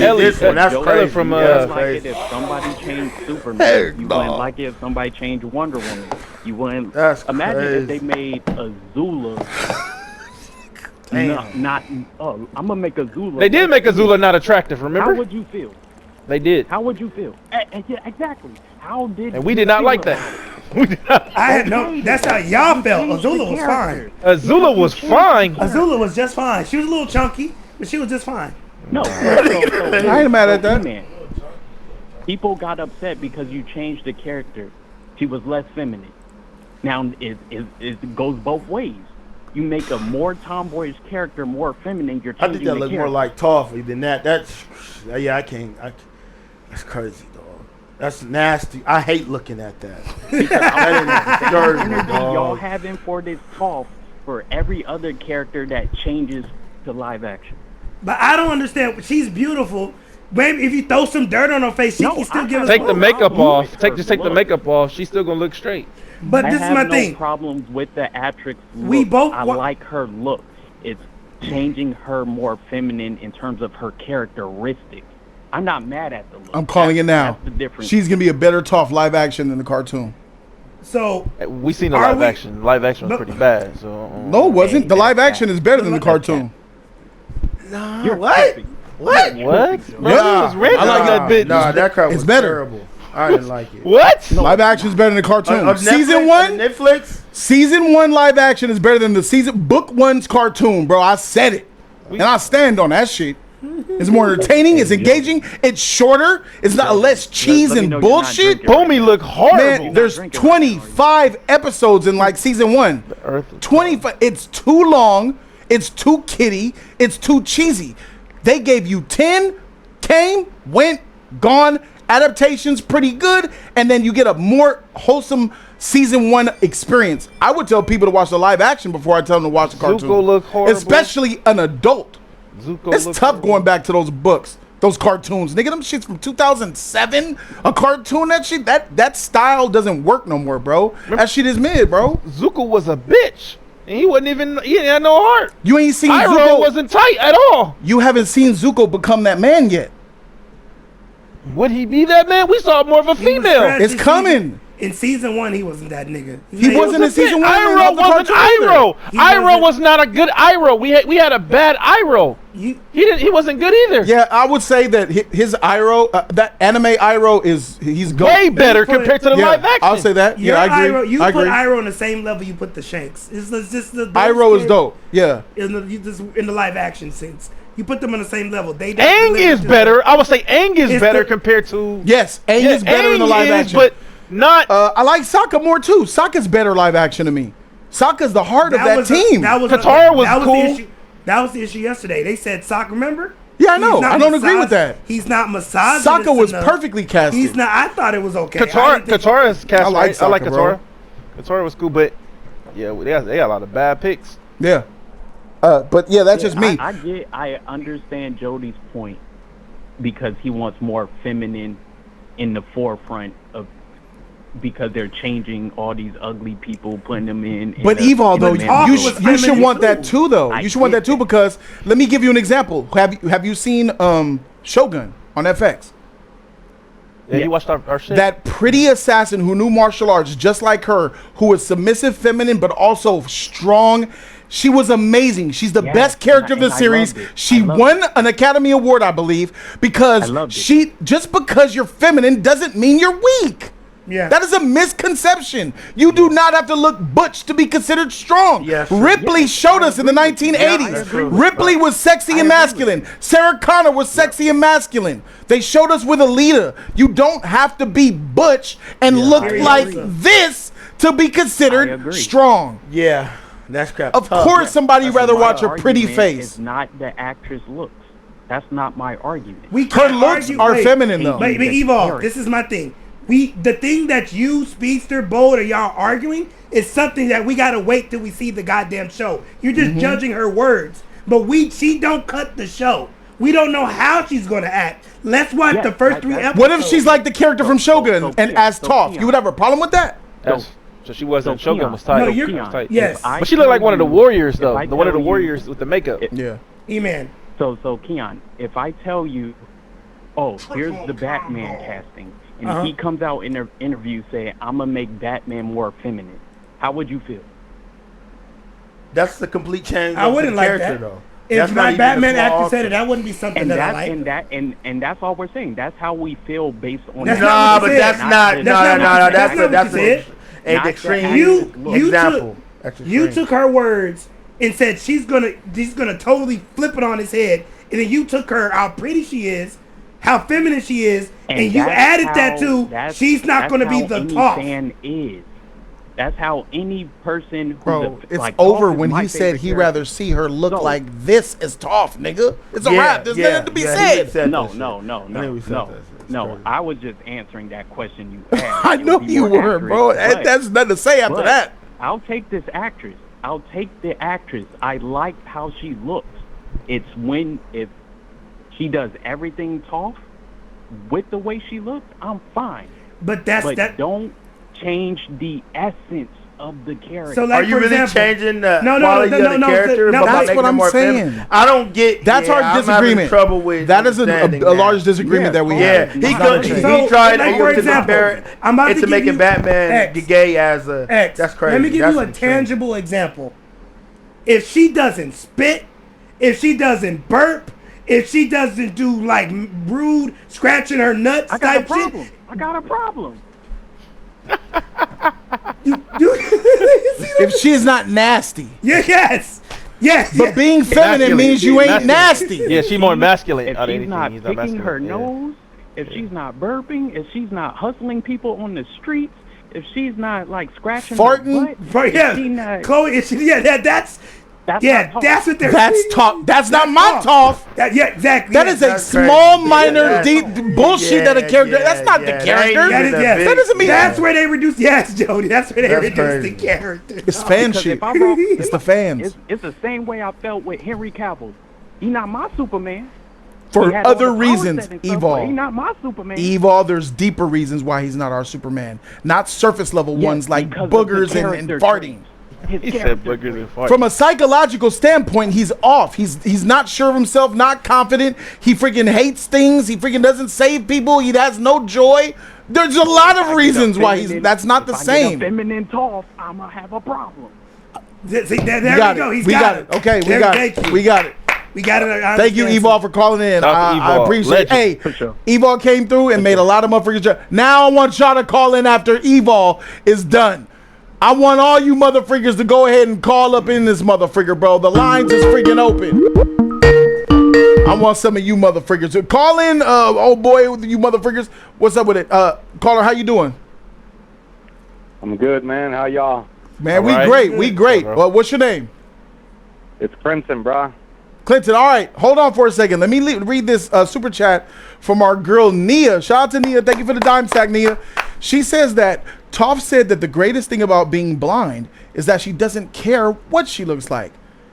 Ellie. This one, that's Joe, crazy. from, you Yeah, wouldn't that's like it crazy. if somebody changed Superman. Heck You no. wouldn't like it if somebody changed Wonder Woman. You wouldn't. That's Imagine crazy. if they made a Zula. Not. Oh, I'm gonna make a Zula. They did make Azula not attractive. How Remember? would you feel? They did, How would you feel? Yeah, exactly. How did? and we you did not feel like about that. We did not. I had no. That's how y'all felt. Change the Azula was character. fine. Azula was fine. Azula was just fine. She was a little chunky, but she was just fine. No. I ain't mad at that. Man, people got upset because you changed the character. She was less feminine. Now it goes both ways. You make a more tomboyish character more feminine. You're I changing think that the looks character. more like Toffee than that. I can't. That's crazy, dog. That's nasty. I hate looking at that. That is dirty, energy y'all dog. having for this talk for every other character that changes to live action. But I don't understand. She's beautiful. Maybe if you throw some dirt on her face, she No, can still I give us. Take the I'll makeup move off. it Just take the look. makeup off. She's still gonna look straight. But I this is have my no thing. problems with the actress look. We both I wa- like her look. It's changing her more feminine in terms of her characteristics. I'm not mad at the look. I'm calling it now. That's the difference. She's gonna be a better Toph live action than the cartoon. So We seen the Are live we- action. Live action was No. pretty bad. So No, it wasn't. The live that's action bad. is better than the That's cartoon. You're What? perfect. What? What? Bro, Yeah. it was red I like on that that bitch. Nah, that crap It's was better. terrible. I didn't like it. What? Live action is better than the cartoon. Of Season Netflix? one, Of Netflix? season one live action is better than the book one's cartoon, bro. I said it, and I stand on that shit. It's more entertaining. It's engaging. It's shorter. It's not less cheese let me and know you're not bullshit. drinking. Boomy look horrible. Man, there's drinking 25 episodes in like season one. Earth is 25. It's too long. It's too kiddie. It's too cheesy. They gave you 10, came, went, gone. Adaptations pretty good, and then you get a more wholesome season one experience. I would tell people to watch the live action before I tell them to watch the cartoon. Zuko look horrible. Especially an adult. Zuko It's look tough horrible. going back to those books, those cartoons. Nigga, them shits from 2007. A cartoon, that shit, that style doesn't work no more, bro. That shit is mid, bro. Zuko was a bitch. And he didn't have no heart. You ain't seen Iroh Zuko. wasn't tight at all. You haven't seen Zuko become that man yet. Would he be that man? We saw more of a he was female. trash It's in coming. In season one, he wasn't that nigga. He wasn't in season one. Iroh of the wasn't cartoon either. Iroh. He Iroh wasn't- was not a good Iroh. We had a bad Iroh. You, He wasn't good either. Yeah, I would say that his Iroh, that anime Iroh he's goat. Way better put it- compared to the Yeah, live action. I'll say that. your Yeah, I agree. Iroh, you I put agree. Iroh on the same level you put the Shanks. It's just the Iroh is dope. Yeah. in the live action sense. You put them on the same level. They Aang is better. I would say Aang is It's better the- compared to. Yes, Aang is better in the Aang live is, action. but not. I like Sokka more too. Sokka's better live action to me. Sokka's the heart of that team. Katara was the cool. issue. That was the issue yesterday. They said Sokka. Remember? Yeah, I He's know. not I don't agree with misogynist. that. He's not misogynist. Sokka was enough. perfectly casted. He's not. I thought it was okay. Katara's cast. I like Right? I like Sokka, Katara. bro. Katara was cool, but yeah, they got a lot of bad picks. Yeah. But yeah, that's just me. I understand Jody's point because he wants more feminine in the forefront of because they're changing all these ugly people, putting them in. But in Evil though, Toph you was should feminine want that too. too though. I You should want get that too that. because let me give you an example. Have you seen Shogun on FX? Yeah, you watched our shit. That pretty assassin who knew martial arts just like her, who was submissive, feminine, but also strong. She was amazing. She's the Yes, best character of and the I series. loved it. She I loved won an Academy Award, I believe, I because loved it. just because you're feminine doesn't mean you're weak. Yeah. That is a misconception. You do not have to look butch to be considered strong. Yes. Ripley showed us in the 1980s. Ripley was sexy and masculine. Sarah Connor was sexy and masculine. They showed us with Alita. You don't have to be butch and look like this to be considered strong. Yeah, that's crap. Of course, somebody rather watch a pretty face. It's not the actress looks. That's not my argument. Her looks are feminine, though. But Evolve, this is my thing. The thing that you, Speedster, Bold, or y'all arguing is something that we gotta wait till we see the goddamn show. You're just judging her words, but she don't cut the show. We don't know how she's gonna act. Let's watch the first 3 episodes. What if she's like the character from Shogun and as Toph? You would have a problem with that? So she wasn't. Shogun was tight. No, you're tight. yes. But she looked like one of the warriors, though. One of the warriors with the makeup. Yeah. E-Man. So Keon, if I tell you, oh, here's the Batman casting, and he comes out in an interview saying, I'm going to make Batman more feminine, how would you feel? That's the complete change I wouldn't of the like character, that. though. If my Batman actor said it, that wouldn't be something And that that's, I like. and that's all we're saying. That's how we feel based on That's that. not No, what but you that's said. not. That's an extreme You example. took her words and said she's gonna totally flip it on his head, and then you took her how pretty she is, how feminine she is, and you added that to she's not gonna be the top. Fan is. That's how any person who's Bro, it's like, over Toph is when my he said favorite he'd character. rather see her look So- like this as Toph, nigga. It's a wrap. There's nothing to be said. No. I was just answering that question you asked. I know you were, bro. That's nothing to say after that. I'll take this actress. I'll take the actress. I like how she looks. It's if she does everything Toph with the way she looks, I'm fine. But don't change the essence of the character. So, like, are you for really example, changing the quality of the character? No, that's what I'm saying. I don't get. That's our disagreement. Trouble with that is a large disagreement that we have. He tried to compare it to making Batman gay as a. That's crazy. Let me give you a tangible example. If she doesn't spit, if she doesn't burp, if she doesn't do like rude scratching her nuts I got type a problem. shit, I got a problem. If she is not nasty. Yes. But being feminine means you ain't nasty. Yeah, she's more masculine. If she's not picking her nose, if she's not burping, if she's not hustling people on the streets, if she's not like scratching farting, her butt, Chloe, that's what they're. That's Toph. That's not my Toph. Exactly. That is a small, minor, deep bullshit that a character. That's not the character. That doesn't mean. That's where they reduce. Yes, Jody. That's where they reduce the character. It's fan shit. It's the fans. It's the same way I felt with Henry Cavill. He's not my Superman. For other reasons, Evolve. He's not my Superman. Evolve, there's deeper reasons why he's not our Superman. Not surface level ones like boogers and farting. He said boogers and farting. From a psychological standpoint, he's off. He's not sure of himself, not confident. He freaking hates things. He freaking doesn't save people. He has no joy. There's a lot of reasons why that's not the same. If I get a feminine Toph, I'm going to have a problem. See, there we go. We got it. Okay, we got it. We got it. We got it. Thank you, Evolve, for calling in. I appreciate it. Hey, Evolve came through and made a lot of motherfuckers. Now I want y'all to call in after Evolve is done. I want all you motherfuckers to go ahead and call up in this motherfucker, bro. The lines is freaking open. I want some of you motherfuckers to call in. Oh boy, you motherfuckers. What's up with it? Caller, how you doing? I'm good, man. How y'all? Man, we great. We great. Well, what's your name? It's Crimson, brah. Clinton, all right. Hold on for a second. Let me read this super chat from our girl, Nia. Shout out to Nia. Thank you for the dime stack, Nia. She says that Toph said that the greatest thing about being blind is that she doesn't care what she looks like.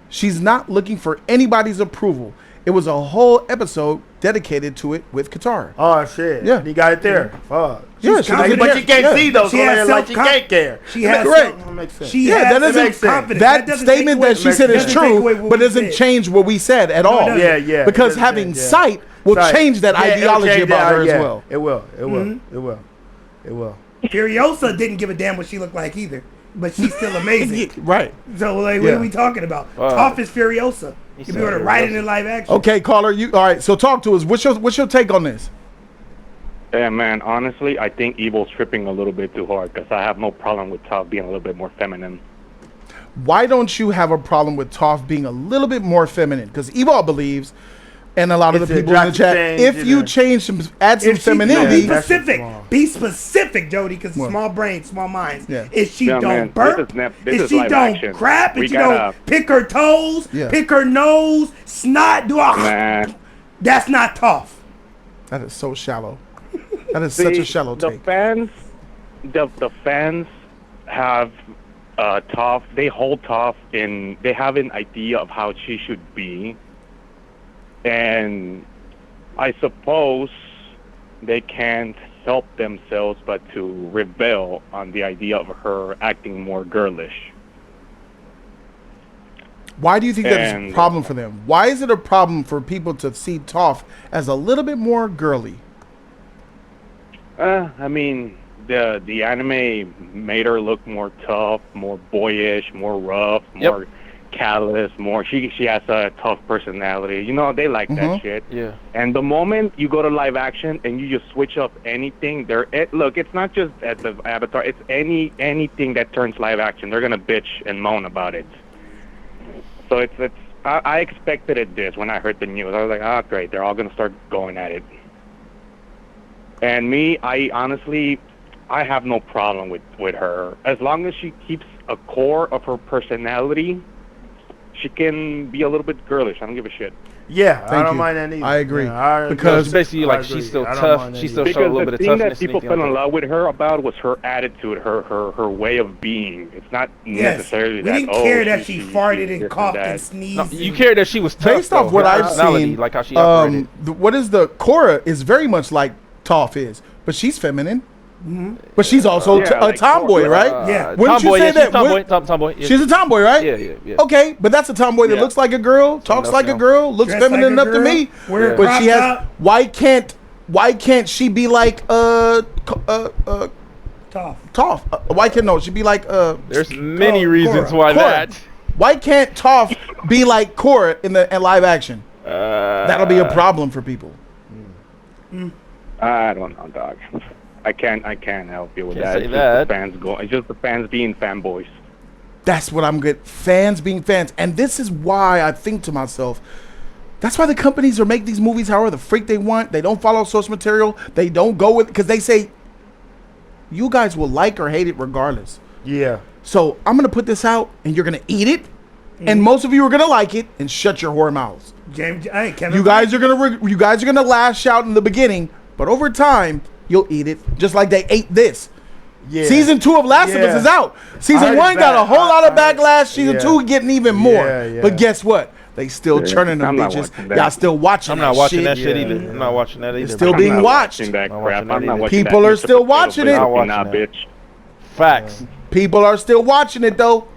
She's not looking for anybody's approval. It was a whole episode dedicated to it with Qatar. Oh, shit. Yeah. He got it there. Fuck. Yeah, but you can't see those. She has like she can't care. She has correct. She has that statement that she said is true, but doesn't change what we said at all. Yeah. Because having sight will change that ideology about her as well. It will. It will. Furiosa didn't give a damn what she looked like either, but she's still amazing. Right. So, like, what are we talking about? Toph is Furiosa. If you were to write it in live action. Okay, caller. All right. So talk to us. What's your take on this? Yeah, man. Honestly, I think Evil's tripping a little bit too hard because I have no problem with Toph being a little bit more feminine. Why don't you have a problem with Toph being a little bit more feminine? Because Evil believes, and a lot of the people in the chat, if you change some, add some femininity. Be specific, Jody, because small brain, small minds. Yeah. If she don't man, burp, if she don't action. crap, if she don't pick her toes, pick her nose, snot, that's not tough. That is so shallow. That is such a shallow take. The fans have Toph. They hold Toph in. They have an idea of how she should be, and I suppose they can't help themselves but to rebel on the idea of her acting more girlish. Why do you think that is a problem for them? Why is it a problem for people to see Toph as a little bit more girly? I mean, the anime made her look more tough, more boyish, more rough, more callous, more. She has a tough personality. You know, they like that shit. Yeah. And the moment you go to live action and you just switch up anything, look, it's not just at the Avatar. It's anything that turns live action. They're gonna bitch and moan about it. So I expected it this when I heard the news. I was like, oh, great, they're all gonna start going at it. And me, I honestly, I have no problem with her. As long as she keeps a core of her personality, she can be a little bit girlish. I don't give a shit. Yeah, I don't mind that either. I agree. Yeah, because basically, like, she's still tough. She still shows a little bit of toughness. Because the thing that people fell in love with her about was her attitude, her way of being. It's not necessarily that. We didn't care that she farted and coughed and sneezed. No, you cared that she was tough. Based off what I've seen, like how she operated. What is the Korra is very much like Toph is, but she's feminine. But she's also a tomboy, right? Yeah. Wouldn't tomboy, you say that? Tomboy. Yeah. She's a tomboy, right? Yeah. Okay, but that's a tomboy that looks like a girl, talks like a girl, looks feminine enough to me. But she has. Why can't she be like Toph? Why can't she be like There's many reasons why that. Why can't Toph be like Korra in live action? That'll be a problem for people. I don't know, dog. I can't help you with Can't that. say It's that. just the fans go. It's just the fans being fanboys. That's what I'm good. Fans being fans, and this is why I think to myself, that's why the companies are make these movies however the freak they want. They don't follow source material. They don't go with because they say you guys will like or hate it regardless. Yeah. So I'm gonna put this out, and you're gonna eat it, and most of you are gonna like it and shut your whore mouths. James, hey, Kevin, You guys are gonna lash out in the beginning, but over time you'll eat it just like they ate this. Yeah. Season 2 of Last of Us is out. Season 1 got a whole lot of backlash. Season 2 getting even more. But guess what? They still churning them bitches. Y'all still watching I'm that not watching shit. that shit either. I'm not watching that either. It's still being watched. People are still watching it. Bitch. Facts. People are still watching it though.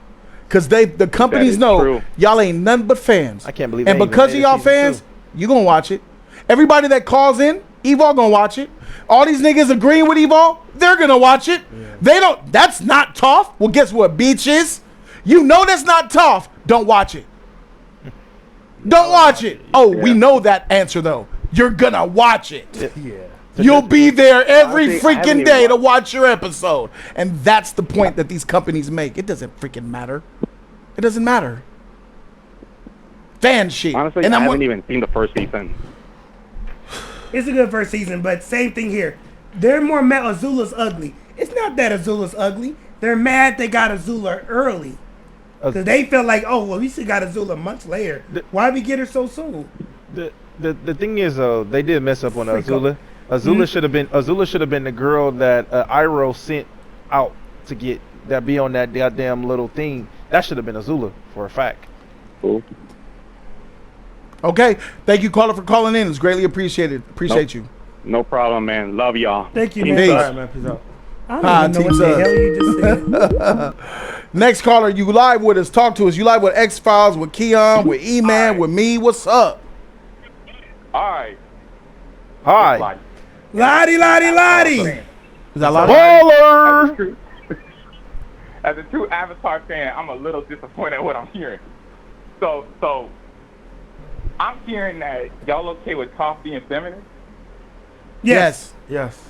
Cause the companies know y'all ain't nothing but fans. I can't believe and they because of even y'all made it fans, you gonna watch it. Everybody that calls in, Evol gonna watch it. All these niggas agreeing with Evol, they're gonna watch it. They don't. That's not Toph. Well, guess what, bitches? You know that's not Toph. Don't watch it. Don't watch it. Oh, we know that answer though. You're gonna watch it. Yeah. You'll be there every freaking day to watch your episode. And that's the point that these companies make. It doesn't freaking matter. It doesn't matter. Fan shit. Honestly, and I haven't even seen the first season. It's a good first season, but same thing here. They're more mad Azula's ugly. It's not that Azula's ugly. They're mad they got Azula early. Because they felt like, oh, well, we should got Azula much later. Why we get her so soon? The thing is, they did mess up on Azula. Azula should have been the girl that Iroh sent out to get that be on that goddamn little thing. That should have been Azula for a fact. Cool. Okay. Thank you, caller, for calling in. It's greatly appreciated. Appreciate you. No problem, man. Love y'all. Thank you, Peace. man. All right, man. Peace out. I don't even know what the hell you just said. Next caller, you live with us. Talk to us. You live with X Files, with Keon, with E-Man, with me. What's up? Hi. Lottie. Is that loud? Baller! As a true Avatar fan, I'm a little disappointed in what I'm hearing. So I'm hearing that y'all okay with Toph being feminine, Yes. Yes.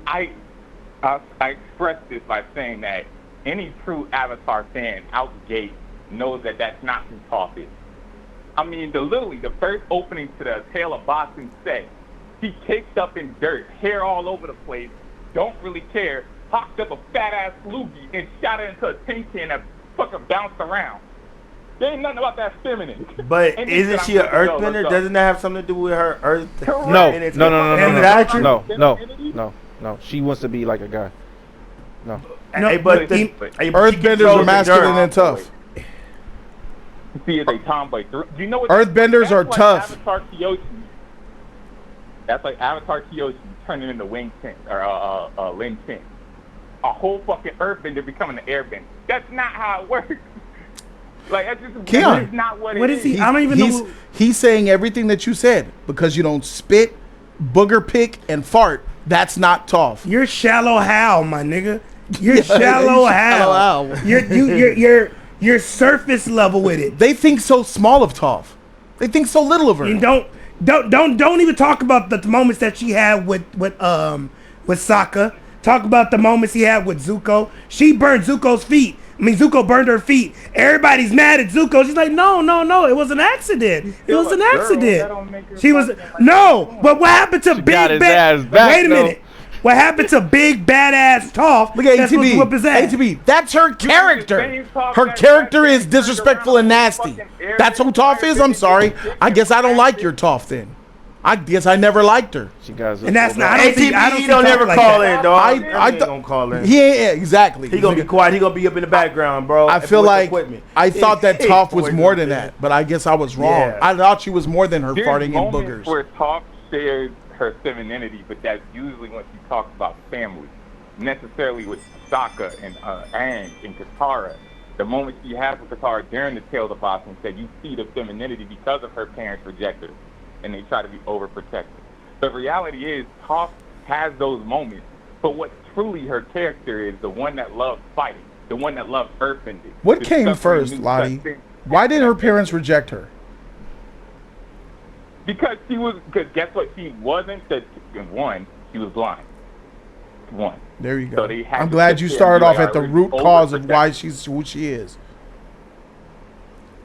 I express this by saying that any true Avatar fan out the gate knows that that's not who Toph is. I mean, literally, the first opening to the Tale of Boston set, he kicked up in dirt, hair all over the place, don't really care, hocked up a fat-ass loogie, and shot it into a tin can that fucking bounced around. There ain't nothing about that feminine. But isn't she an earthbender? Doesn't that have something to do with her earth? No. She wants to be like a guy. No. Hey, but earthbenders are masculine and tough. See, it's a tomboy. Do you know what? Earthbenders are tough. Avatar Kyoshi. That's like Avatar Kyoshi turning into Wing Chun or Lin Chin. A whole fucking earthbender becoming an airbender. That's not how it works. Like that's just not what it is. He? I don't even know. He's saying everything that you said because you don't spit, booger pick, and fart. That's not Toph. You're shallow Hal, my nigga. You're shallow Hal. You're surface level with it. They think so small of Toph. They think so little of her. You don't even talk about the moments that she had with Sokka. Talk about the moments he had with Zuko. She burned Zuko's feet. Zuko burned her feet. Everybody's mad at Zuko. She's like, no, it was an accident. It was an accident. She was but what happened to Big Bad? Wait a minute. What happened to Big Badass Toph? Look at ATB. That's her character. Her character is disrespectful and nasty. That's who Toph is. I'm sorry. I guess I don't like your Toph then. I guess I never liked her. And that's not. I don't ever call in, dog. I don't call in. Yeah, exactly. He gonna be quiet. He gonna be up in the background, bro. I feel like I thought that Toph was more than that, but I guess I was wrong. Yeah. I thought she was more than her farting and boogers. Where Toph shares her femininity, but that's usually when she talks about family. Necessarily with Sokka and Aang and Katara. The moment she has with Katara during the Tale of Boston said you see the femininity because of her parents reject her. And they try to be overprotective. The reality is, Toph has those moments, but what truly her character is the one that loves fighting, the one that loves earthbending. What came first, Lottie? Why did her parents reject her? Because guess what? She wasn't. One, she was blind. One. There you go. So I'm glad you started off at the root cause of why she's who she is.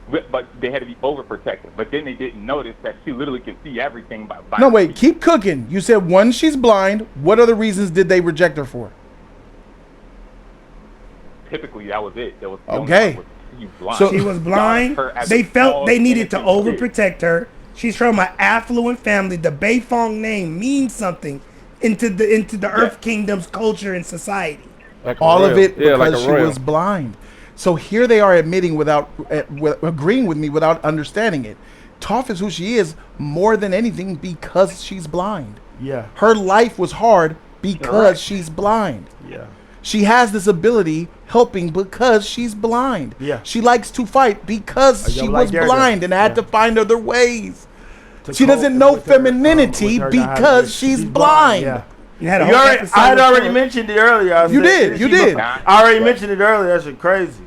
But they had to be overprotective. But then they didn't notice that she literally can see everything by No, wait. Keep cooking. You said one, she's blind. What other reasons did they reject her for? Typically, that was it. That was okay. So she was blind. They felt they needed to overprotect her. She's from an affluent family. The Beifong name means something into the Earth Kingdom's culture and society. All of it because she was blind. So here they are admitting agreeing with me without understanding it. Toph is who she is more than anything because she's blind. Yeah. Her life was hard because she's blind. Yeah. She has this ability helping because she's blind. Yeah. She likes to fight because she was blind and had to find other ways. She doesn't know femininity because she's blind. Yeah. I had already mentioned it earlier. You did. I already mentioned it earlier. That's crazy.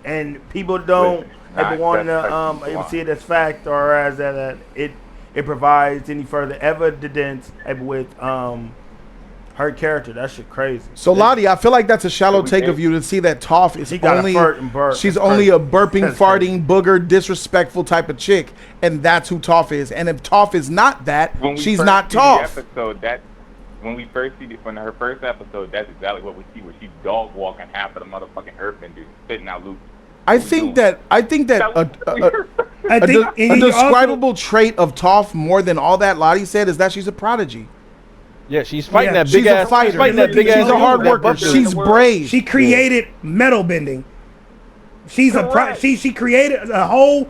And people don't ever want to see it as fact or as that it provides any further evidence with her character. That shit crazy. So Lottie, I feel like that's a shallow take of you to see that Toph is she's only a burping, farting, booger, disrespectful type of chick, and that's who Toph is. And if Toph is not that, she's not Toph. When we first see it from her first episode, that's exactly what we see, where she's dog walking half of the motherfucking earthbenders, spitting out loot. I think that a describable trait of Toph more than all that Lottie said is that she's a prodigy. Yeah, she's fighting that big ass. She's a hard worker. She's brave. She created metal bending. She's she created a whole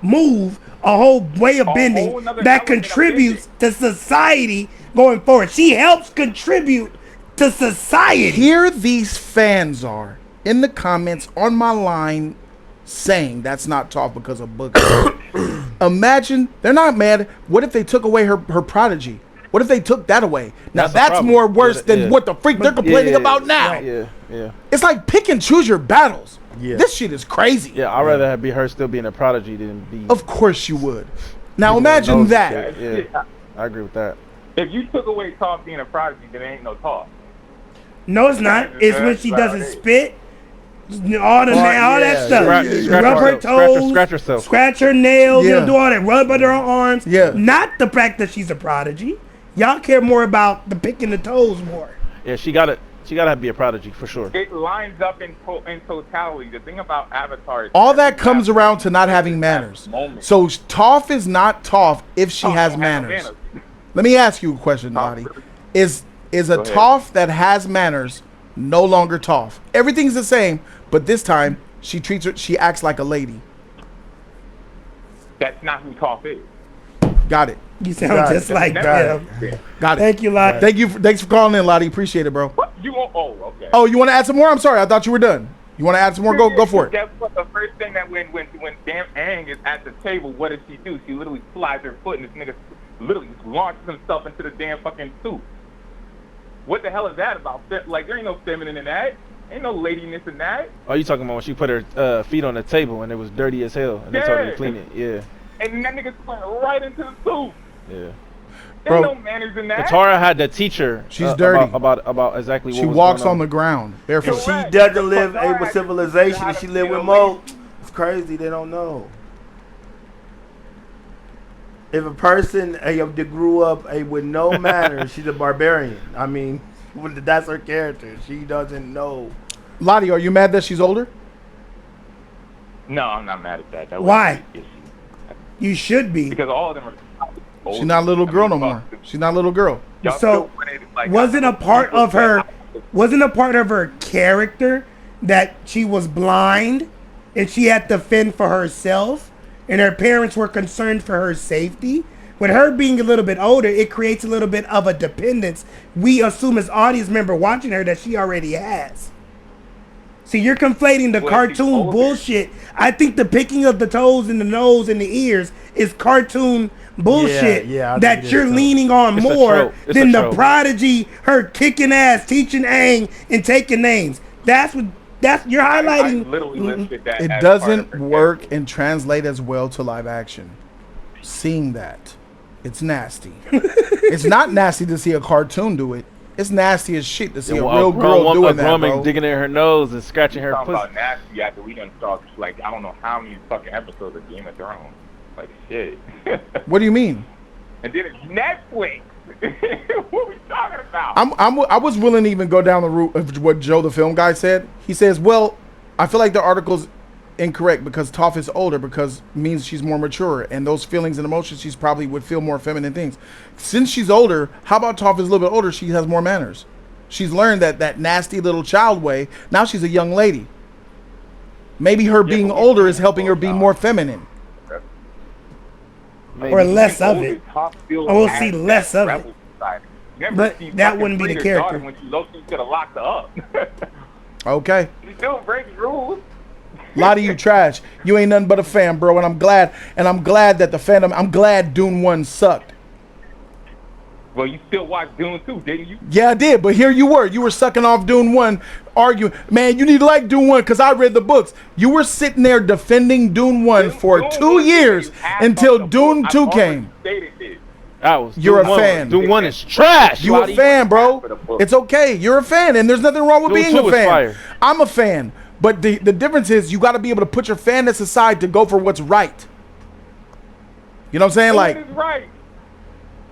move, a whole way of bending that contributes to society going forward. She helps contribute to society. Here these fans are in the comments on my line saying that's not Toph because of Booker. Imagine they're not mad. What if they took away her prodigy? What if they took that away? Now that's more worse than what the freak they're complaining about now. Yeah. It's like pick and choose your battles. Yeah. This shit is crazy. Yeah, I'd rather be her still being a prodigy than be. Of course you would. Now imagine that. Yeah, I agree with that. If you took away Toph being a prodigy, then there ain't no Toph. No, it's not. It's when she doesn't spit. All that stuff. Rub her toes, scratch herself, scratch her nails, do all that. Rub under her arms. Yeah. Not the fact that she's a prodigy. Y'all care more about the picking the toes more. Yeah, she gotta be a prodigy for sure. It lines up in totality. The thing about Avatar is all that comes around to not having manners. So Toph is not Toph if she has manners. Let me ask you a question, Lottie. Is a Toph that has manners no longer Toph? Everything's the same, but this time she acts like a lady. That's not who Toph is. Got it. You sound just like them. Got it. Thank you, Lottie. Thanks for calling in, Lottie. Appreciate it, bro. What? You want? Oh, okay. Oh, you want to add some more? I'm sorry, I thought you were done. You want to add some more? Go for it. Guess what? The first thing that when damn Aang is at the table, what does she do? She literally slides her foot, and this nigga literally just launches himself into the damn fucking soup. What the hell is that about? Like, there ain't no feminine in that. Ain't no ladiness in that. Oh, you talking about when she put her feet on the table and it was dirty as hell, and they told her to clean it? Yeah. And that nigga went right into the soup. Yeah. There's no manners in that. Katara had to teach her. She's dirty about exactly what she was walks going on the ground barefoot. She doesn't live with civilization, and she live with Mo. It's crazy. They don't know. If a person that grew up with no manners, she's a barbarian. I mean, that's her character. She doesn't know. Lottie, are you mad that she's older? No, I'm not mad at that. Why? You should be. Because all of them are old. She's not a little girl no more. She's not a little girl. So wasn't a part of her character that she was blind and she had to fend for herself and her parents were concerned for her safety? With her being a little bit older, it creates a little bit of a dependence. We assume as audience member watching her that she already has. See, you're conflating the cartoon bullshit. I think the picking of the toes and the nose and the ears is cartoon bullshit that you're leaning on more than the prodigy, her kicking ass, teaching Aang, and taking names. That's you're highlighting. I literally listed that. It doesn't work and translate as well to live action. Seeing that, it's nasty. It's not nasty to see a cartoon do it. It's nasty as shit to see a real girl doing that, bro. Digging in her nose and scratching her pussy. About nasty after we done saw, like, I don't know how many fucking episodes of Game of Thrones. Like, shit. What do you mean? And then it's Netflix. What are we talking about? I was willing to even go down the route of what Joe the film guy said. He says, well, I feel like the article's incorrect because Toph is older because it means she's more mature and those feelings and emotions she's probably would feel more feminine things. Since she's older, how about Toph is a little bit older? She has more manners. She's learned that nasty little child way. Now she's a young lady. Maybe her being older is helping her be more feminine. Maybe. Or less of it. Or we'll see less of it. But that wouldn't be the character. When she low-key could have locked her up. Okay. She still breaks rules. Lottie, you trash. You ain't nothing but a fan, bro. And I'm glad that the fandom. I'm glad Dune 1 sucked. Well, you still watched Dune 2, didn't you? Yeah, I did. But here you were sucking off Dune 1, arguing, man, you need to like Dune 1 because I read the books. You were sitting there defending Dune 1 for 2 years until Dune 2 came. You're a fan. Dune 1 is trash. You a fan, bro. It's okay. You're a fan, and there's nothing wrong with being a fan. I'm a fan. But the difference is you got to be able to put your fanness aside to go for what's right. You know what I'm saying? What is right?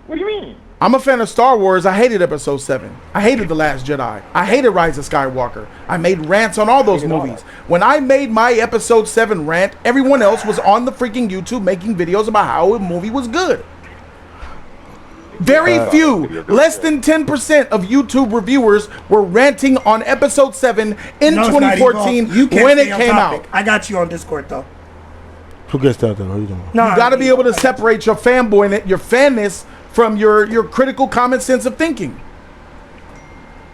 What do you mean? I'm a fan of Star Wars. I hated Episode 7. I hated The Last Jedi. I hated Rise of Skywalker. I made rants on all those movies. When I made my Episode 7 rant, everyone else was on the freaking YouTube making videos about how a movie was good. Very few, less than 10% of YouTube reviewers were ranting on Episode 7 in 2014 when it came out. I got you on Discord, though. Who gets that, though? What are you doing? No, you got to be able to separate your fanboy and your fanness from your critical common sense of thinking.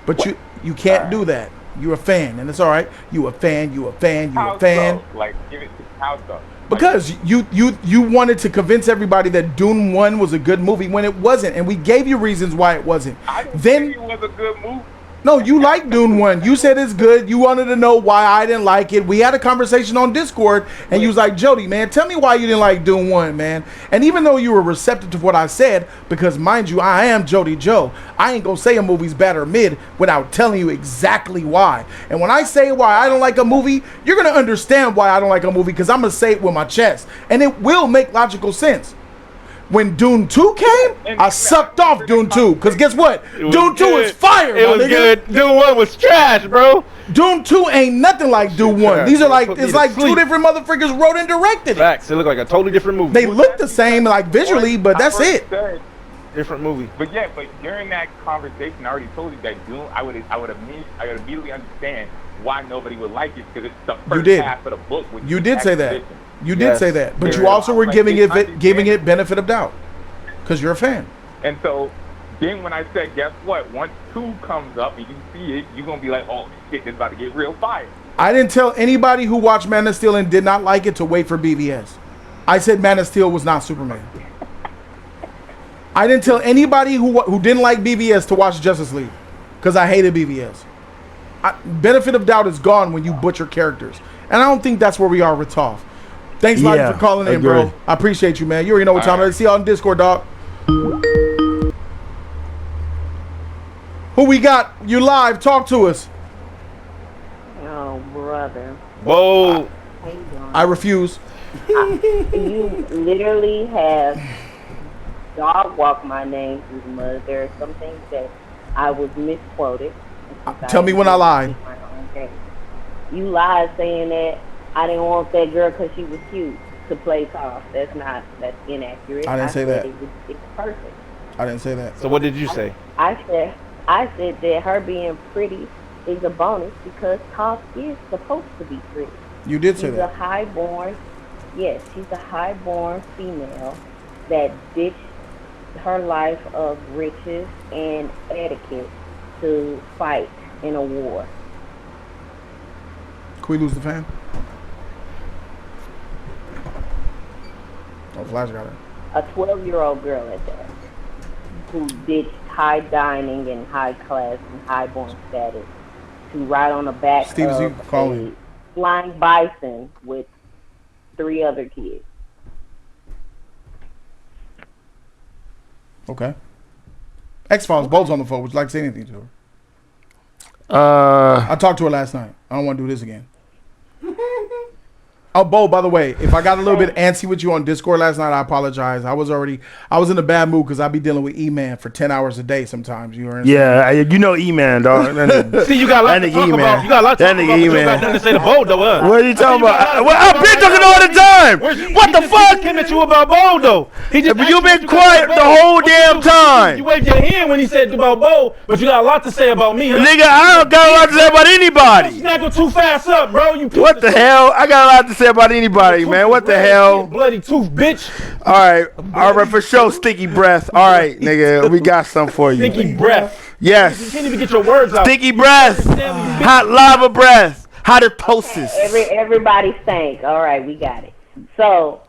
But you can't do that. You're a fan, and it's all right. You a fan. You a fan. You a fan. Like, give it to how so? Because you wanted to convince everybody that Dune 1 was a good movie when it wasn't, and we gave you reasons why it wasn't. I didn't think it was a good movie. No, you like Dune 1. You said it's good. You wanted to know why I didn't like it. We had a conversation on Discord, and you was like, Jody, man, tell me why you didn't like Dune 1, man. And even though you were receptive to what I said, because mind you, I am Jody Joe, I ain't gonna say a movie's bad or mid without telling you exactly why. And when I say why I don't like a movie, you're gonna understand why I don't like a movie, because I'm gonna say it with my chest. And it will make logical sense. When Dune 2 came, I sucked off Dune 2. Because guess what? Dune 2 is fire, It was good. Dune 1 was trash, bro. Dune 2 ain't nothing like Dune 1. These are like, it's like two different motherfuckers wrote and directed it. Facts. It looked like a totally different movie. They look the same, like visually, but that's it. Different movie. But yeah, but during that conversation, I already told you that Dune, I would immediately understand why nobody would like it, because it's the first half of the book. You did say that. You did say that, but you also were giving it benefit of doubt, because you're a fan. And so then when I said, guess what? Once 2 comes up and you see it, you're gonna be like, oh shit, it's about to get real fire. I didn't tell anybody who watched Man of Steel and did not like it to wait for BVS. I said Man of Steel was not Superman. I didn't tell anybody who didn't like BVS to watch Justice League, because I hated BVS. Benefit of doubt is gone when you butcher characters, and I don't think that's where we are with Toph. Thanks a lot for calling in, bro. I appreciate you, man. You already know what time it is. See y'all on Discord, dog. Who we got? You live. Talk to us. Oh, brother. Whoa. How you doing? I refuse. You literally have dog walked my name through the mud. There are some things that I was misquoted. Tell me when I lied. You lied saying that I didn't want that girl because she was cute to play Toph. That's inaccurate. I didn't say that. It's perfect. I didn't say that. So what did you say? I said that her being pretty is a bonus because Toph is supposed to be pretty. You did say that. She's a highborn female that ditched her life of riches and etiquette to fight in a war. Can we lose the fan? Oh, Flash got it. A 12-year-old girl at that, who ditched high dining and high class and highborn status to ride on the back of a flying bison with 3 other kids. Okay. X-Files, Bo's on the phone. Would you like to say anything to her? I talked to her last night. I don't want to do this again. Oh, Bo, by the way, if I got a little bit antsy with you on Discord last night, I apologize. I was in a bad mood because I be dealing with E-Man for 10 hours a day sometimes. You understand? Yeah, you know E-Man, dog. See, you got a lot to talk about. You got a lot to talk about. You got nothing to say to Bo, though. What are you talking about? I've been talking all the time. What the fuck? He came at you about Bo, though. You've been quiet the whole damn time. You waved your hand when he said about Bo, but you got a lot to say about me. Nigga, I don't got a lot to say about anybody. You not go too fast up, bro. What the hell? I got a lot to say about anybody. Man, what the hell? Bloody tooth, bitch. All right, for sure, stinky breath. All right, nigga, we got something for you. Stinky breath. Yes. You can't even get your words out. Stinky breath. Hot lava breath. Hotatosis. Everybody stank. All right, we got it. So,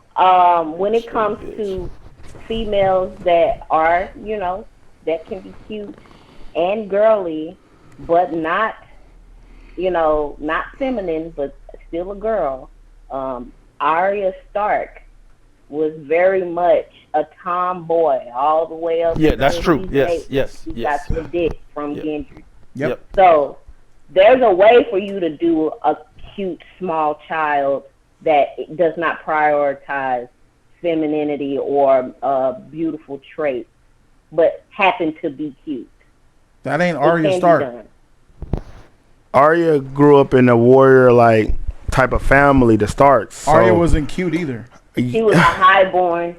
when it comes to females that are, that can be cute and girly, but not, not feminine, but still a girl. Arya Stark was very much a tomboy all the way up. Yeah, that's true. Yes. He got the dick from Gendry. Yep. So there's a way for you to do a cute small child that does not prioritize femininity or beautiful traits, but happen to be cute. That ain't Arya Stark. Arya grew up in a warrior type of family to start. So. Arya wasn't cute either. She was a highborn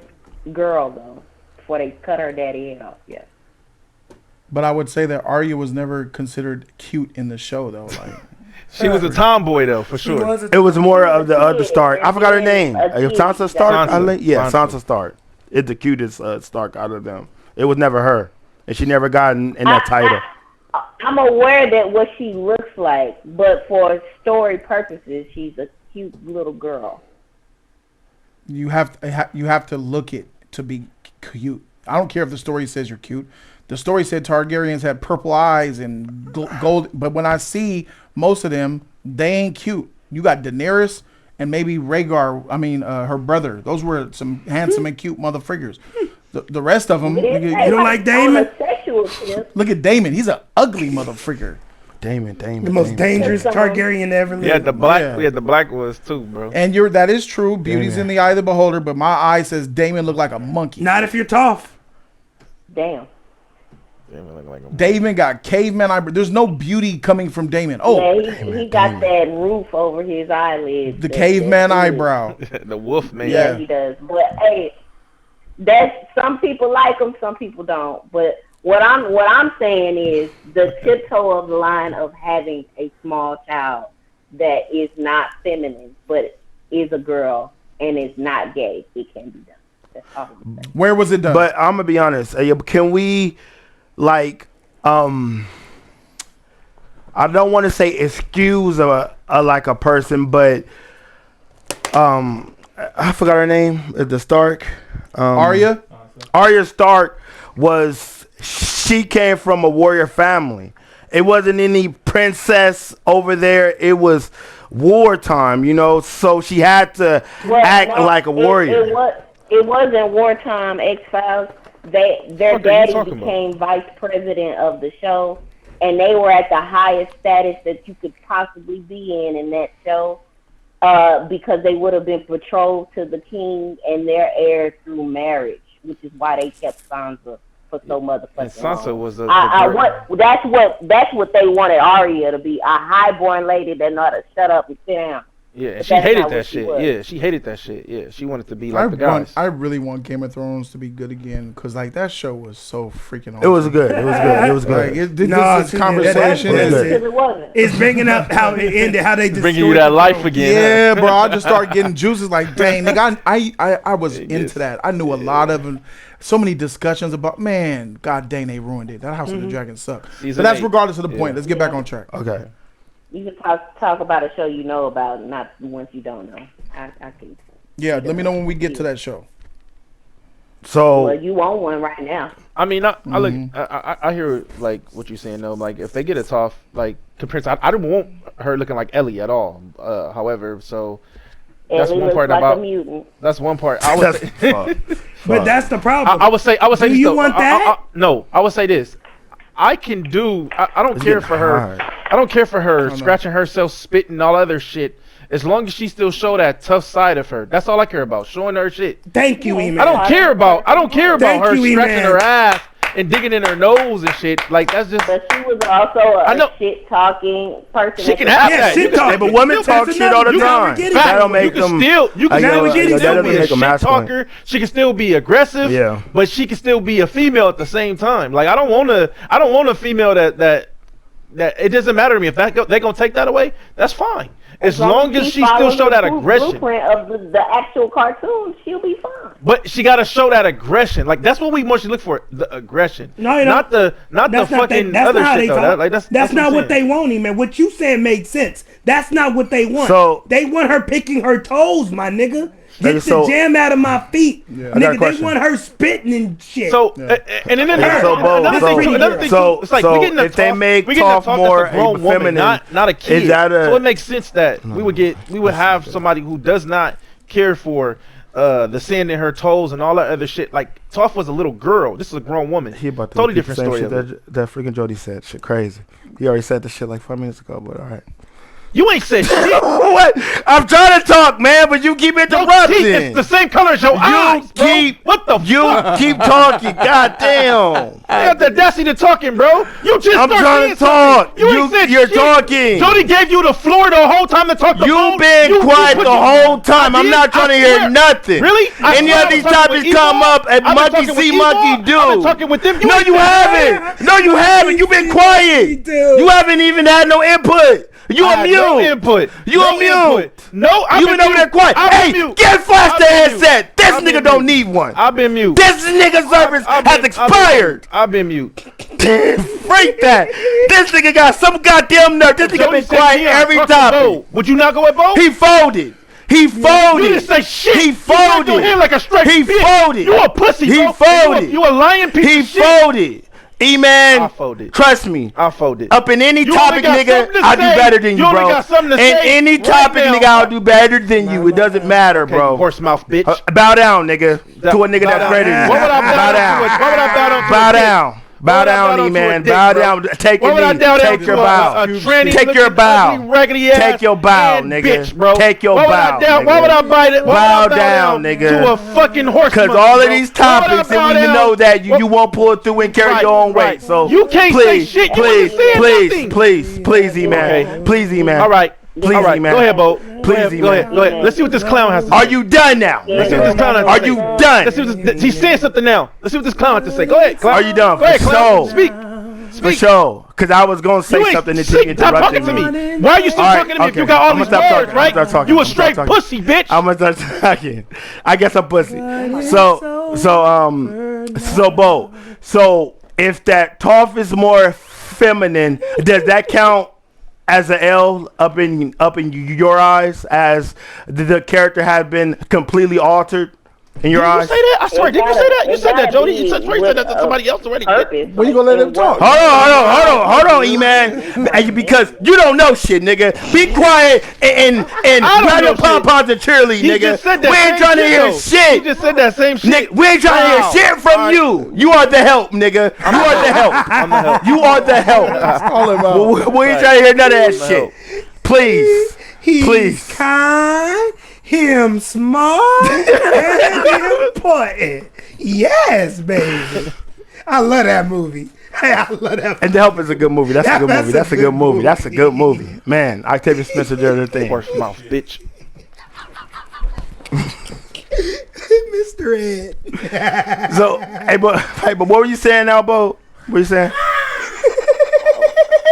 girl though, before they cut her daddy head off. Yes. But I would say that Arya was never considered cute in the show though. She was a tomboy though, for sure. It was more of the other Stark. I forgot her name. Sansa Stark. Sansa Stark. It's the cutest Stark out of them. It was never her, and she never got in that title. I'm aware that what she looks like, but for story purposes, she's a cute little girl. You have to look it to be cute. I don't care if the story says you're cute. the story said Targaryens had purple eyes and gold. But when I see most of them, they ain't cute. You got Daenerys and maybe Rhaegar. I mean, her brother. Those were some handsome and cute motherfuckers. The rest of them, you don't like Daemon? Look at Daemon. He's an ugly motherfucker. Damon. The most dangerous Targaryen ever lived. Yeah, the black. We had the black ones too, bro. And that is true. Beauty's in the eye of the beholder. But my eye says Daemon looked like a monkey. Not if you're tough. Damn. Daemon got caveman eyebrows. There's no beauty coming from Daemon. Oh, yeah, he got that roof over his eyelids. The caveman eyebrow. The wolf man. Yeah, he does. But hey, that's some people like him, some people don't. But what I'm saying is the tiptoe of the line of having a small child that is not feminine, but is a girl and is not gay. It can be done. That's all I'm saying. Where was it done? But I'm gonna be honest. Can we? Like, I don't want to say excuse like a person, but I forgot her name. The Stark, Arya. Arya Stark she came from a warrior family. It wasn't any princess over there. It was wartime, So she had to act like a warrior. It wasn't wartime. X-Files. Their daddy became vice president of the show, and they were at the highest status that you could possibly be in that show, because they would have been betrothed to the king and their heir through marriage, which is why they kept Sansa for so motherfucking long. Sansa was that's what they wanted Arya to be, a highborn lady that know how to shut up and sit down. Yeah, and she hated that shit. Yeah, she hated that shit. Yeah, she wanted to be like the guys. I really want Game of Thrones to be good again, because like that show was so freaking awesome. It was good. It was good. This conversation is bringing up how it ended, how they bringing you that life again. Yeah, bro. I just started getting juices. Like, dang, nigga, I was into that. I knew a lot of them. So many discussions about, man, god dang, they ruined it. That House of the Dragon sucked. But that's regardless of the point. Let's get back on track. Okay. You can talk about a show you know about, not the ones you don't know. I can. Yeah, let me know when we get to that show. So, well, you want one right now. I mean, I hear like what you're saying though. Like if they get a tough, like compared to, I don't want her looking like Ellie at all. However, so that's Ellie one part like about. A mutant. That's one part. I would say, but that's the problem. I would say. Do you want that? No, I would say this. I can do. I don't care for her. I don't care for her scratching herself, spitting, all other shit. As long as she still show that tough side of her, that's all I care about. Showing her shit. Thank you, E-Man. I don't care about her scratching her ass and digging in her nose and shit. Like that's just. But she was also a shit talking person. She can have that. Shit talk. But women talk shit all the time. That don't make them. You can still be a shit masculine. talker. She can still be aggressive. Yeah. But she can still be a female at the same time. Like I don't want a female that it doesn't matter to me if they gonna take that away. That's fine. As long as she still show that aggression. Blueprint of the actual cartoon, she'll be fine. But she gotta show that aggression. Like that's what we mostly look for. The aggression. No, not the fucking other shit though. That's not what they want, man. What you said made sense. That's not what they want. So they want her picking her toes, my nigga. Get the jam out of my feet, nigga. They want her spitting and shit. So and then another thing, it's like we getting if they make Toph more feminine, not a kid. So it makes sense that we would have somebody who does not care for the sand in her toes and all that other shit. Like Toph was a little girl. This is a grown woman. Totally different story. That freaking Jody said shit crazy. He already said the shit like 5 minutes ago, but all right. You ain't said shit. What? I'm trying to talk, man, but you keep interrupting. It's the same color as your eyes, bro. You keep talking. God damn. You got the audacity to talking, bro. You just I'm trying to talk. You're talking. Jody gave you the floor the whole time to talk. You've been quiet the whole time. I'm not trying to hear nothing. Really? Any of these topics come up and monkey see, monkey do. I've been talking with them. No, you haven't. No, you haven't. You've been quiet. You haven't even had no input. You on mute. No input. You on mute. No, you been over there quiet. Hey, get flash the headset. This nigga don't need one. I've been mute. This nigga's service has expired. I've been mute. Freak that. This nigga got some goddamn nerve. This nigga been quiet every time. Would you not go at both? He folded. He folded. You didn't say shit. He folded. You like a straight He folded. You a pussy, He bro. folded. You a lying piece of shit. He folded. E-man, I folded. trust me. I folded. Up in any You topic, only got nigga, something to I'll do say. better than you, You only bro. got something to In say any right topic, now. nigga, I'll do better than you. It doesn't matter, Okay, bro. horse mouth, bitch. Bow down, nigga. To a nigga that's greater than you. What would I bow down to? What would I bow down to? Bow down. Bow down, E-man. Bow down. Take your knee. Take your bow. Take your bow. Take your bow, nigga. Bitch, bro. Take your bow, Why would I bite it? Bow down, nigga. To a fucking horse. Because all of these topics, and we know that you won't pull through and carry your own weight. So you can't say shit. Please, E-man. Please, E-man. All right. Please, all right. E-man. Go ahead, Bo. Please, go ahead. Let's see what this clown has to say. Are you done now? Let's see what this clown has to Are say. you done? Let's see what this, he's saying something now. Let's see what this clown has to say. Go ahead, clown. Are you done? Go ahead, For clown. sure. Speak. For sure. Because I was going to say something that you Stop talking interrupted to me. me. Why are you still talking to me if you got all these words, right? You a straight pussy, bitch. I'm going to start talking. I guess I'm pussy. So, Bo. So, if that Toph is more feminine, does that count as an L up in your eyes, as the character has been completely altered in your eyes? You say that? I swear, did you say that? You said that, Jody. You said that to somebody else already. When you gonna let him talk? Hold on, E-man. Because you don't know shit, nigga. Be quiet and grab your pom-poms and cheerlead, nigga. We ain't trying to hear shit. He just said that same shit. We ain't trying to hear shit from you. You are the help, nigga. You are the help. You are the help. We ain't trying to hear none of that shit. Please. Please. Kind, him smart, and important. Yes, baby. I love that movie. I love that. And The Help is a good movie. That's a good movie. That's a good movie. That's a good movie. Man, Octavia Spencer did her thing. Horse mouth, bitch. Mr. Ed. So, hey, but what were you saying now, Bo? What were you saying?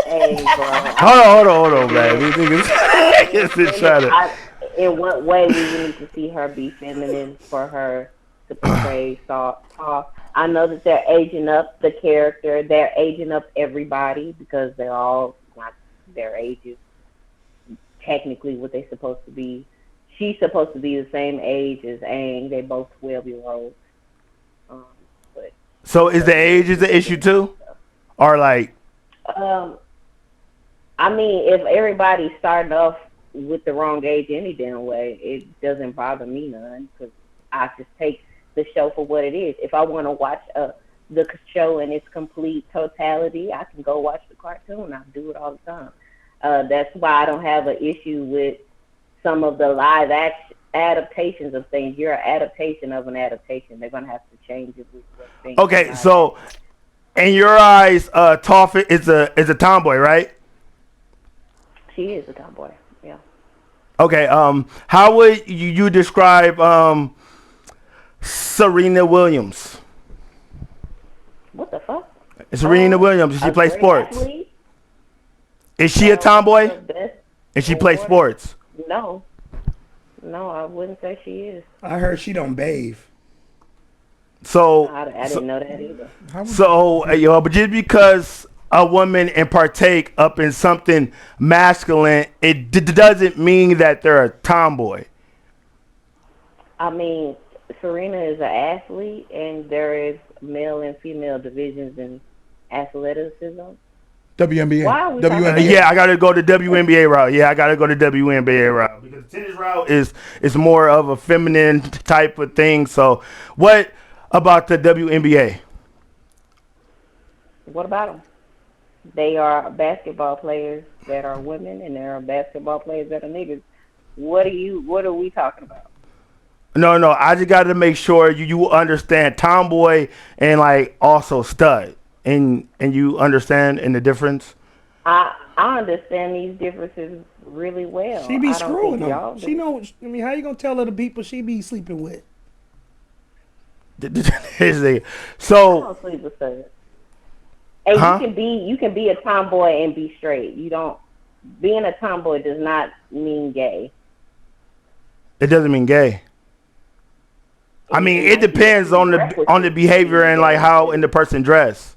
Hey, bro. Hold on, man. These niggas in what way we need to see her be feminine for her to portray Toph? I know that they're aging up the character. They're aging up everybody because they're all not their ages. Technically, what they're supposed to be. She's supposed to be the same age as Aang. They both 12-year-olds. So is the age is the issue too, or like? I mean, if everybody started off with the wrong age any damn way, it doesn't bother me none because I just take the show for what it is. If I want to watch the show in its complete totality, I can go watch the cartoon. I do it all the time. That's why I don't have an issue with some of the live action adaptations of things. You're an adaptation of an adaptation. They're gonna have to change it with what things. Okay, so in your eyes, Toph is a tomboy, right? She is a tomboy. Yeah. Okay. How would you describe Serena Williams? What the fuck? Serena Williams. She plays sports. Athlete? Is she a tomboy? And she plays sports? No, I wouldn't say she is. I heard she don't bathe. So I didn't know that either. So, but just because a woman and partake up in something masculine, it doesn't mean that they're a tomboy. I mean, Serena is an athlete, and there is male and female divisions in athleticism. WNBA. WNBA. Yeah, I gotta go to WNBA route. WNBA route because the tennis route is more of a feminine type of thing. So, what about the WNBA? What about them? They are basketball players that are women, and there are basketball players that are niggas. What are we talking about? No, I just got to make sure you understand tomboy and like also stud, and you understand in the difference. I understand these differences really well. She be I don't screwing think them. y'all do. She know. I mean, how you gonna tell other people she be sleeping with? So I don't sleep with studs. Hey, you can be a tomboy and be straight. You don't. Being a tomboy does not mean gay. It doesn't mean gay. I mean, it depends on the behavior and like how in the person dress.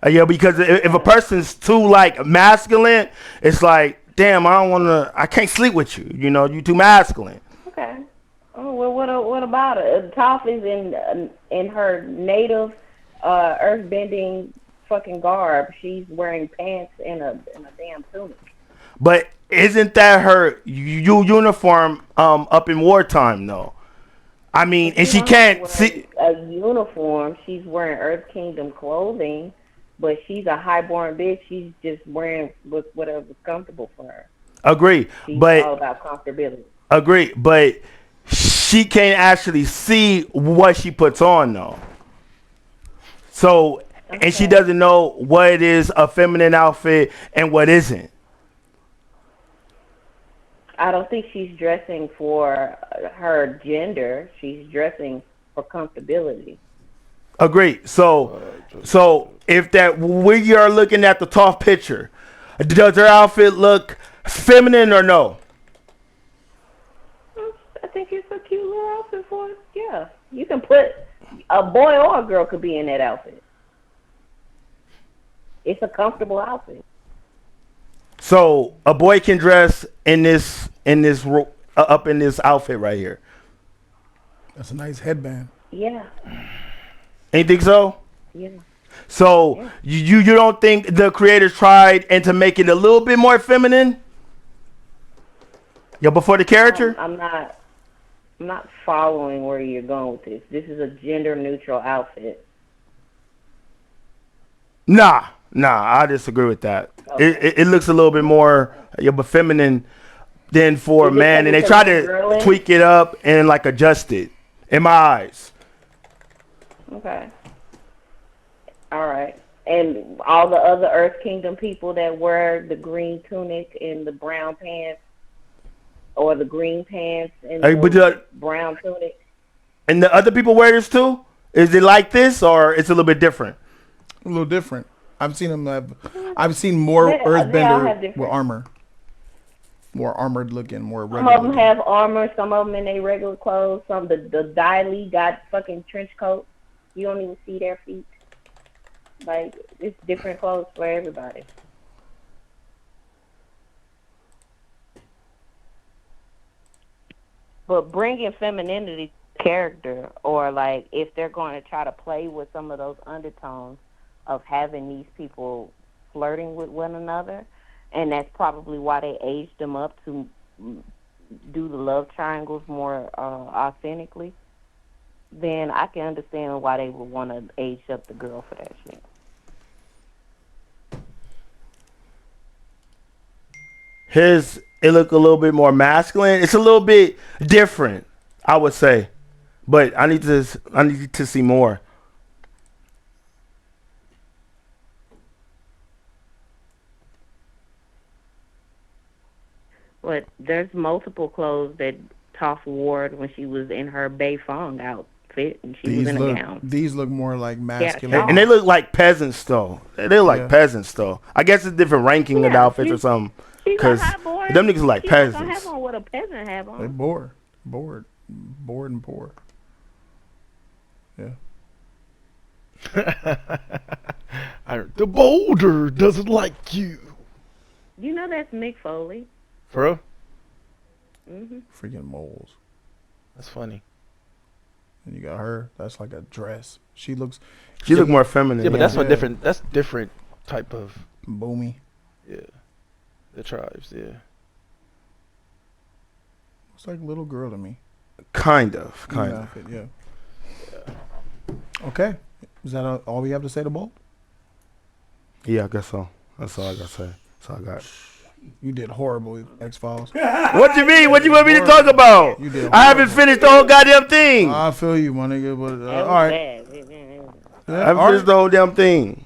Because if a person's too like masculine, it's like, damn, I can't sleep with you. You know, you too masculine. Okay. Oh well, what about it? Toph is in her native earthbending fucking garb. She's wearing pants and a damn tunic. But isn't that her uniform up in wartime though? I mean, and she can't see a uniform. She's wearing Earth Kingdom clothing, but she's a highborn bitch. She's just wearing whatever's comfortable for her. Agree, She's but all about comfortability. Agree, but she can't actually see what she puts on though. So, and she doesn't know what is a feminine outfit and what isn't. I don't think she's dressing for her gender. She's dressing for comfortability. Agree. So if that we are looking at the Toph picture, does her outfit look feminine or no? I think it's a cute little outfit for it. Yeah, you can put a boy or a girl could be in that outfit. It's a comfortable outfit. So a boy can dress in this up in this outfit right here. That's a nice headband. Yeah. Ain't think so? Yeah. So you don't think the creators tried and to make it a little bit more feminine? Yo, before the character? I'm not following where you're going with this. This is a gender neutral outfit. Nah, I disagree with that. Okay. It looks a little bit more but feminine than for a man, and they try to tweak it up and like adjust it in my eyes. Okay. All right. And all the other Earth Kingdom people that wear the green tunic and the brown pants, or the green pants and the brown tunic. And the other people wear this too? Is it like this, or it's a little bit different? A little different. I've seen them have. I've seen more Earthbender with armor. More armored looking, more regular. Some of them have armor. Some of them in their regular clothes. Some the Daily got fucking trench coats. You don't even see their feet. Like, it's different clothes for everybody. But bringing femininity to character, or like if they're going to try to play with some of those undertones of having these people flirting with one another, and that's probably why they aged them up to do the love triangles more authentically, then I can understand why they would want to age up the girl for that shit. It look a little bit more masculine. It's a little bit different, I would say, but I need to see more. But there's multiple clothes that Toph wore when she was in her Bei Fong outfit, and she was in a gown. These look more like masculine. And they look like peasants, though. They look like peasants, though. I guess it's different ranking of outfits or something. Because them niggas like peasants. Don't have on what a peasant have on. They bored and poor. Yeah. The boulder doesn't like you. You know that's Mick Foley. For real? Mhm. Freaking moles. That's funny. And you got her. That's like a dress. She look more feminine. Yeah, but that's what different. That's different type of boomy. Yeah. The tribes, yeah. It's like a little girl to me. Kind of. Yeah. Okay. Is that all we have to say to Bolt? Yeah, I guess so. That's all I got to say. That's all I got. You did horrible, X-Files. What you mean? What you want me to talk about? You did. I haven't finished the whole goddamn thing. I feel you, my nigga. But all right. I haven't finished the whole damn thing.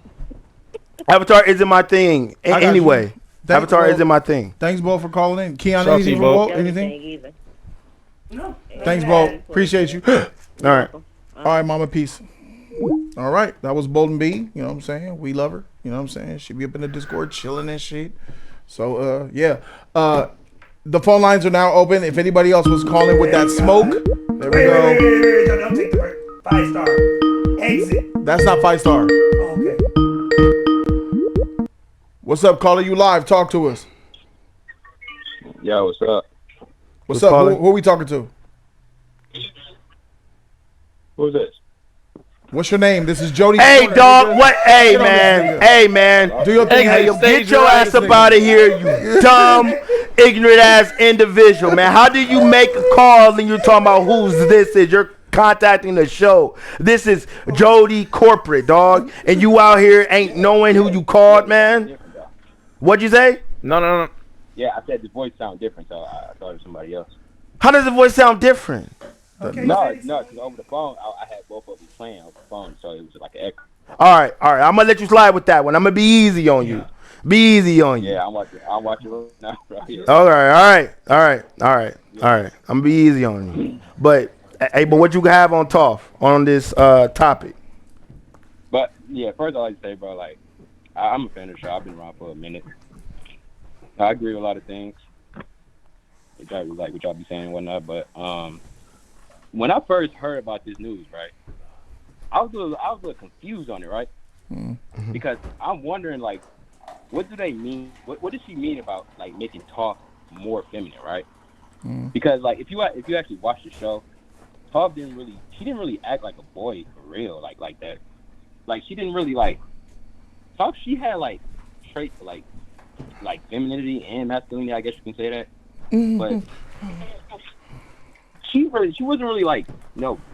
Avatar isn't my thing. Anyway. Avatar isn't my thing. Thanks, Bo, for calling in. Keon, anything for Bo? Anything? No. Thanks, Bo. Appreciate you. All right. All right, mama. Peace. All right. That was Bolden B. You know what I'm saying? We love her. You know what I'm saying? She be up in the Discord chilling and shit. So, yeah. The phone lines are now open. If anybody else was calling with that smoke, there we go. Wait, don't take the word. 5-star. Exit. That's not 5-star. Oh, okay. What's up, caller? You live. Talk to us. Yo, what's up? What's up? Who are we talking to? Who's this? What's your name? This is Jody. Hey, Porter, dog. nigga. What? Hey, Get on this man. nigga. Hey, man. Do your thing. Hey, yo, Stage get your right, ass up nigga. out of here, you dumb, ignorant ass individual, man. How do you make a call and you're talking about who's this is? You're contacting the show. This is Jody Corporate, dog. And you out here ain't knowing who you called, man. What'd you say? No. Yeah, I said the voice sound different, so I thought it was somebody else. How does the voice sound different? Okay, No, because over the phone, I had both of them playing over the phone, so it was like an echo. All right. I'm gonna let you slide with that one. I'm gonna be easy on you. Be easy on you. Yeah, I'm watching right now, bro. Yeah. All right. I'm gonna be easy on you. But hey, what you have on Toph on this topic? But yeah, first I like to say, bro, like I'm a fan of the show. I've been around for a minute. I agree with a lot of things, which I like, what y'all be saying and whatnot. But when I first heard about this news, right, I was a little confused on it, right? Mm-hmm. Because I'm wondering, like, what do they mean? What does she mean about like making Toph more feminine, right? Mm-hmm. Because like if you actually watch the show, Toph didn't really act like a boy for real, like that. Like she didn't really like Toph. She had like traits like femininity and masculinity, I guess you can say that. Mm-hmm. But she wasn't really like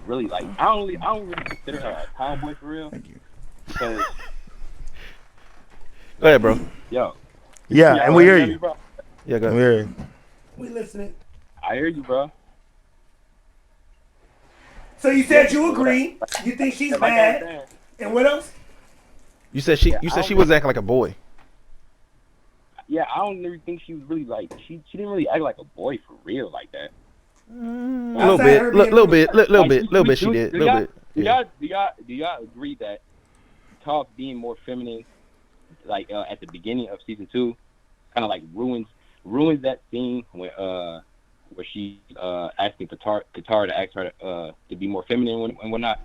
really like I don't really consider her a tomboy for real. Thank you. Because go ahead, bro. Yeah, and we hear you. Bro? Yeah, go ahead. We hear you. We listening. I hear you, bro. So you said you agree. You think she's bad. And what else? You said she was acting like a boy. Yeah, I don't really think she was really like she didn't really act like a boy for real like that. A little bit. She did. Do y'all agree that Toph being more feminine, like at the beginning of season 2, kind of like ruins that scene where she asking Katara to ask her to be more feminine and whatnot?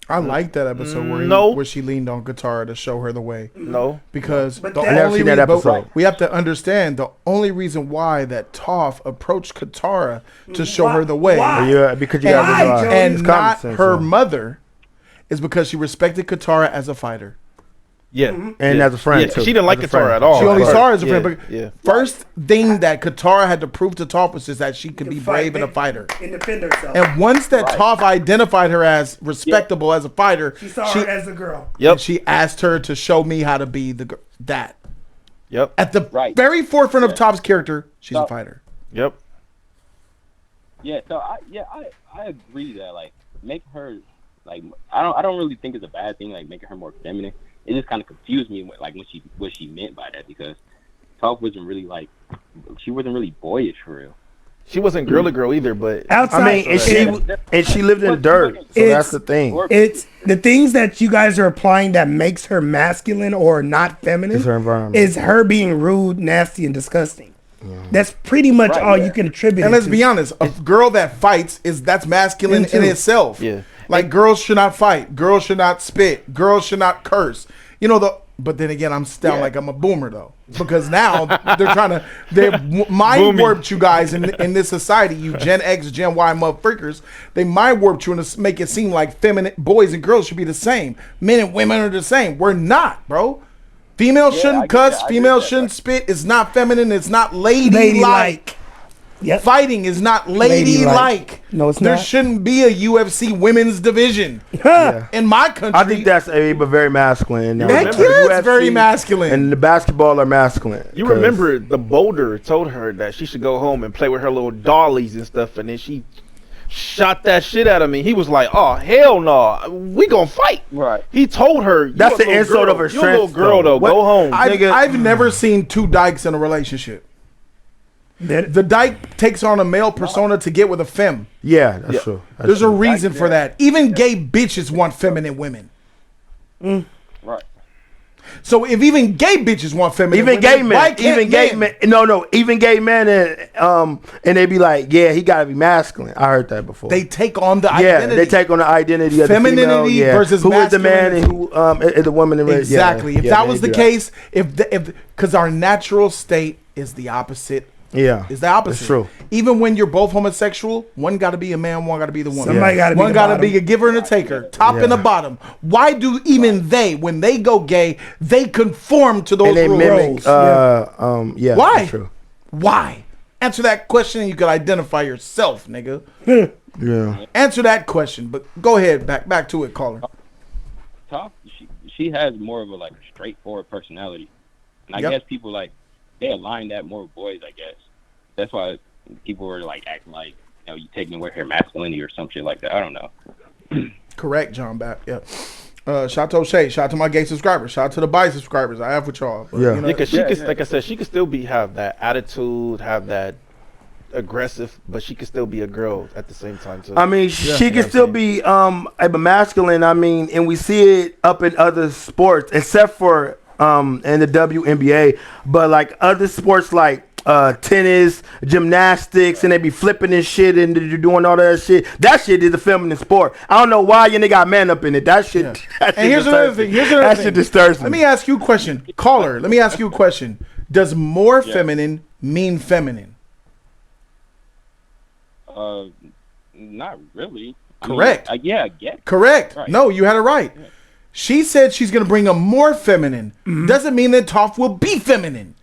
I like that episode where she leaned on Katara to show her the way. No, because I never seen that episode. We have to understand the only reason why that Toph approached Katara to show her the way, because you guys and not her mother, is because she respected Katara as a fighter. Yeah, and as a friend too. She didn't like Katara at all. She only saw her as a friend. But first thing that Katara had to prove to Toph was just that she could be brave and a fighter and defend herself. And once that Toph identified her as respectable as a fighter, she saw her as a girl. Yep. She asked her to show me how to be that. Yep. At the very forefront of Toph's character, she's a fighter. Yep. Yeah. So I agree that like make her like I don't really think it's a bad thing like making her more feminine. It just kind of confused me what she meant by that, because Toph wasn't really like she wasn't really boyish for real. She wasn't girly girl either, but outside, I mean, and she lived in the dirt, so that's the thing. It's the things that you guys are applying that makes her masculine or not feminine. It's her environment. Is her being rude, nasty, and disgusting. Yeah. That's pretty much all you can attribute. And let's be honest, a girl that fights that's masculine in itself. Yeah. Like girls should not fight, girls should not spit, girls should not curse. But then again, I'm still like I'm a boomer though, because now they mind warped you guys in this society. You Gen X, Gen Y motherfuckers, they mind warped you and make it seem like feminine boys and girls should be the same. Men and women are the same. We're not, bro. Females shouldn't cuss. Females shouldn't spit. It's not feminine. It's not ladylike. Yep. Fighting is not ladylike. No, it's there not. There shouldn't be a UFC women's division in my country. I think that's very masculine. Heck yeah, it's very masculine. And the basketball are masculine. You remember the Boulder told her that she should go home and play with her little dollies and stuff, and then she shot that shit out of me. He was like, "Oh hell no, we gonna fight." Right. He told her that's the insult of her strength. You're a little girl though. Go home. I've never seen two dykes in a relationship. The dyke takes on a male persona to get with a femme. Yeah, that's true. There's a reason for that. Even gay bitches want feminine women. Right. So if even gay bitches want feminine women, even gay men, and they be like, yeah, he gotta be masculine. I heard that before. They take on the identity. Yeah, they take on the identity of femininity the female, versus who is the man and who is the woman. Exactly. If that was the case, because our natural state is the opposite Yeah, it's the opposite. It's true. Even when you're both homosexual, one got to be a man, one got to be the woman. Somebody got to be one got to be a giver and a taker, top and a bottom. Why do even they, when they go gay, they conform to those rules? Yeah. Why? That's true. Why? Answer that question and you can identify yourself, nigga. Yeah. Answer that question, but go ahead. Back to it, caller. Toph, she has more of a like straightforward personality, and I guess people like they align that more with boys. I guess that's why people were like acting like you taking away her masculinity or some shit like that. I don't know. Correct, John Bapp. Yeah. Shout out to O'Shea. Shout out to my gay subscribers. Shout out to the bi subscribers. I have with y'all. But, because like I said, she could still have that attitude, have that aggressive, but she could still be a girl at the same time too. I mean, she can still be masculine. I mean, and we see it up in other sports, except for in the WNBA. But like other sports, like tennis, gymnastics, and they be flipping and shit, and you're doing all that shit. That shit is a feminine sport. I don't know why you got man up in it. That shit. That shit and here's another thing. That shit disturbs me. Let me ask you a question, caller. Let me ask you a question. Does more feminine mean feminine? Not really. Correct. I guess. Correct. Right. No, you had it right. Yeah. She said she's going to bring a more feminine. Doesn't mean that Toph will be feminine.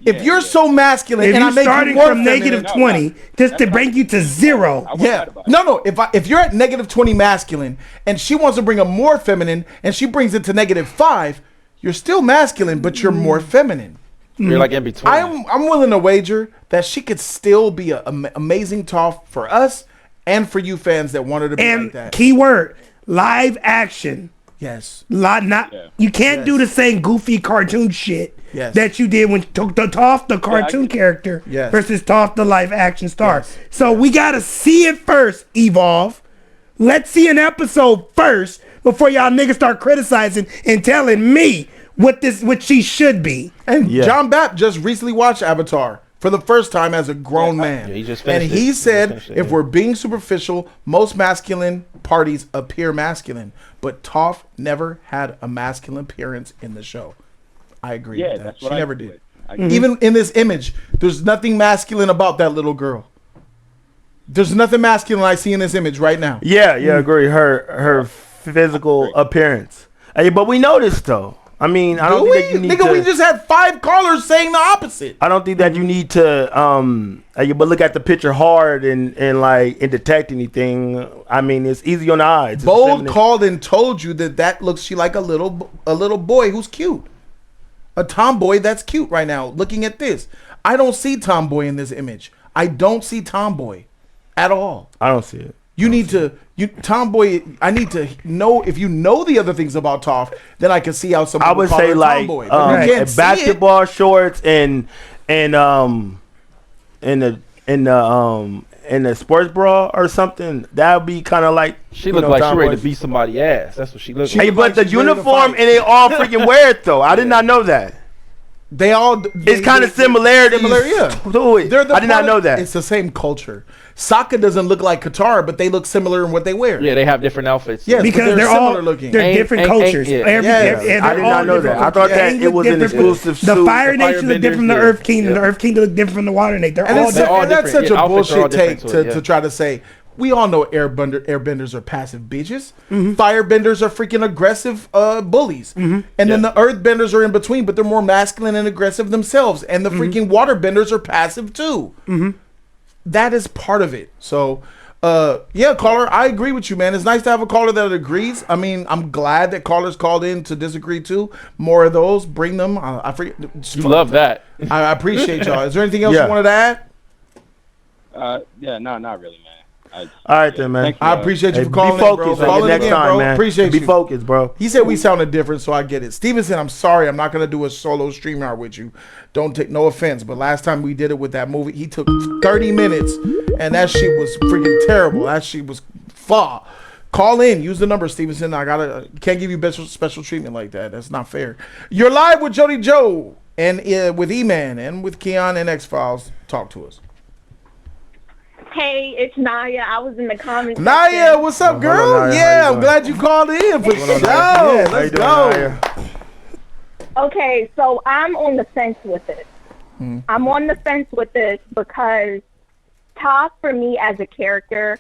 If you're so masculine, if and I make starting you more from feminine, -20 just to bring you to 0. Yeah. No. If you're at -20 masculine, and she wants to bring a more feminine, and she brings it to -5, you're still masculine, but you're more feminine. You're like in between. I'm willing to wager that she could still be an amazing Toph for us and for you fans that wanted to be like that. Keyword, live action. Yes. You can't do the same goofy cartoon shit Yes. that you did when took the Toph the cartoon character versus Toph the live action star. Yes. So we gotta see it first, Evolve. Let's see an episode first before y'all niggas start criticizing and telling me what she should be. And John Bapp just recently watched Avatar for the first time as a grown man. Yeah, he just and finished he it. said, if we're being superficial, most masculine parties appear masculine. But Toph never had a masculine appearance in the show. I agree with that. That's She what never did. Even in this image, there's nothing masculine about that little girl. There's nothing masculine I see in this image right now. Yeah, agree. Her physical appearance. Hey, but we noticed though. I mean, I don't think that you need to. We just had 5 callers saying the opposite. I don't think that you need to. But look at the picture hard and detect anything. I mean, it's easy on the eyes. It's Bold feminine. called and told you that looks like a little boy who's cute, a tomboy that's cute right now. Looking at this, I don't see tomboy in this image. I don't see tomboy at all. I don't see it. Tomboy. I need to know if you know the other things about Toph. Then I can see how someone. I would call say her like tomboy. But you can't see basketball shorts and the sports bra or something. That would be kind of like she looked like she ready to beat somebody's ass. That's what she looked like. Hey, but the uniform and they all freaking wear it though. I did not know that. It's kind of similarities to it. I did not know that. It's the same culture. Sokka doesn't look like Qatar, but they look similar in what they wear. Yeah, they have different outfits. Yes, because they're similar all looking. They're different cultures. I did not know that. I thought that it was an exclusive suit. The Fire Nation look different from the Earth Kingdom. The Earth Kingdom look different from the Water Nation. They're all different. That's such a bullshit take to try to say. We all know airbenders are passive bitches. Firebenders are freaking aggressive bullies. And then the earthbenders are in between, but they're more masculine and aggressive themselves. And the freaking waterbenders are passive too. That is part of it. So, caller, I agree with you, man. It's nice to have a caller that agrees. I mean, I'm glad that callers called in to disagree too. More of those, bring them. You love that. I appreciate y'all. Is there anything else you wanted to add? No, not really, man. All right then, man. I appreciate you for calling. Be focused in, bro. Call next again, time, bro. man. Appreciate be you. Be focused, bro. He said we sounded different, so I get it. Stevenson, I'm sorry, I'm not gonna do a solo StreamYard with you. Don't take no offense, but last time we did it with that movie, he took 30 minutes, and that shit was freaking terrible. That shit was far. Call in, use the number, Stevenson. I can't give you special treatment like that. That's not fair. You're live with Jody Joe and with E-Man and with Keon and X-Files. Talk to us. Hey, it's Naya. I was in the comments. Naya, what's up, girl? Naya. Yeah, I'm glad you called in for sure. Let's go. Okay, so I'm on the fence with it. I'm on the fence with this because Toph, for me as a character,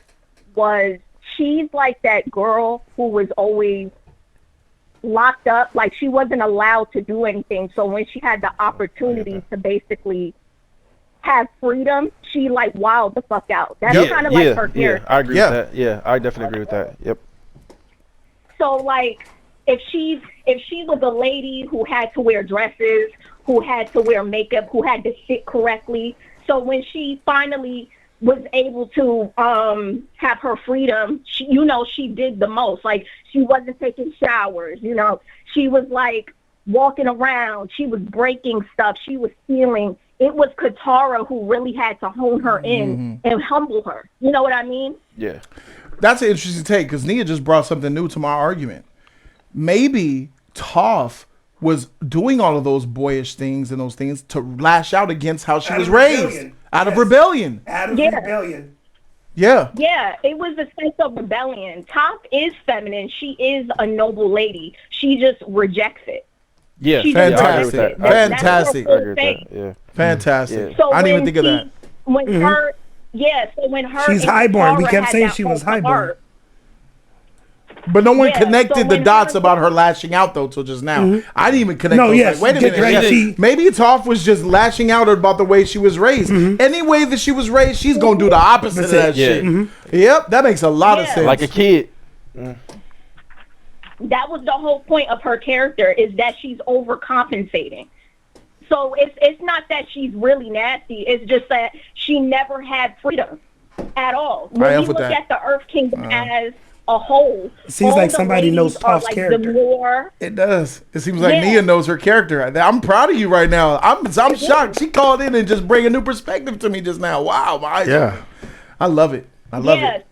she's like that girl who was always locked up, like she wasn't allowed to do anything. So when she had the opportunity to basically have freedom, she like wowed the fuck out. That's kind of like her character. Yeah, I agree with that. Yeah, I definitely agree with that. Yep. So like if she was a lady who had to wear dresses, who had to wear makeup, who had to sit correctly, so when she finally was able to have her freedom, she did the most. Like, she wasn't taking showers, she was like walking around, she was breaking stuff, she was stealing. It was Katara who really had to hone her in and humble her. You know what I mean? Yeah. That's an interesting take, because Nia just brought something new to my argument. Maybe Toph was doing all of those boyish things and those things to lash out against how she was raised. Out of rebellion. Out of rebellion. Yeah. Yeah, it was a sense of rebellion. Toph is feminine. She is a noble lady. She just rejects it. Yeah, fantastic. Fantastic. Yeah. Fantastic. So I didn't even think of that. When her, so when her, she's highborn. We kept saying she was highborn. But no one connected the dots about her lashing out, though, till just now. I didn't even connect those. Like, wait a minute. Maybe Toph was just lashing out about the way she was raised. Any way that she was raised, she's going to do the opposite of that shit. Yep, that makes a lot of sense. Like a kid. That was the whole point of her character, is that she's overcompensating. So it's not that she's really nasty. It's just that she never had freedom at all. When you look at the Earth Kingdom as a whole, it seems like somebody knows Toph's character. It does. It seems like Nia knows her character. I'm proud of you right now. I'm shocked. She called in and just bring a new perspective to me just now. Wow, my eyes. I love it. I love it.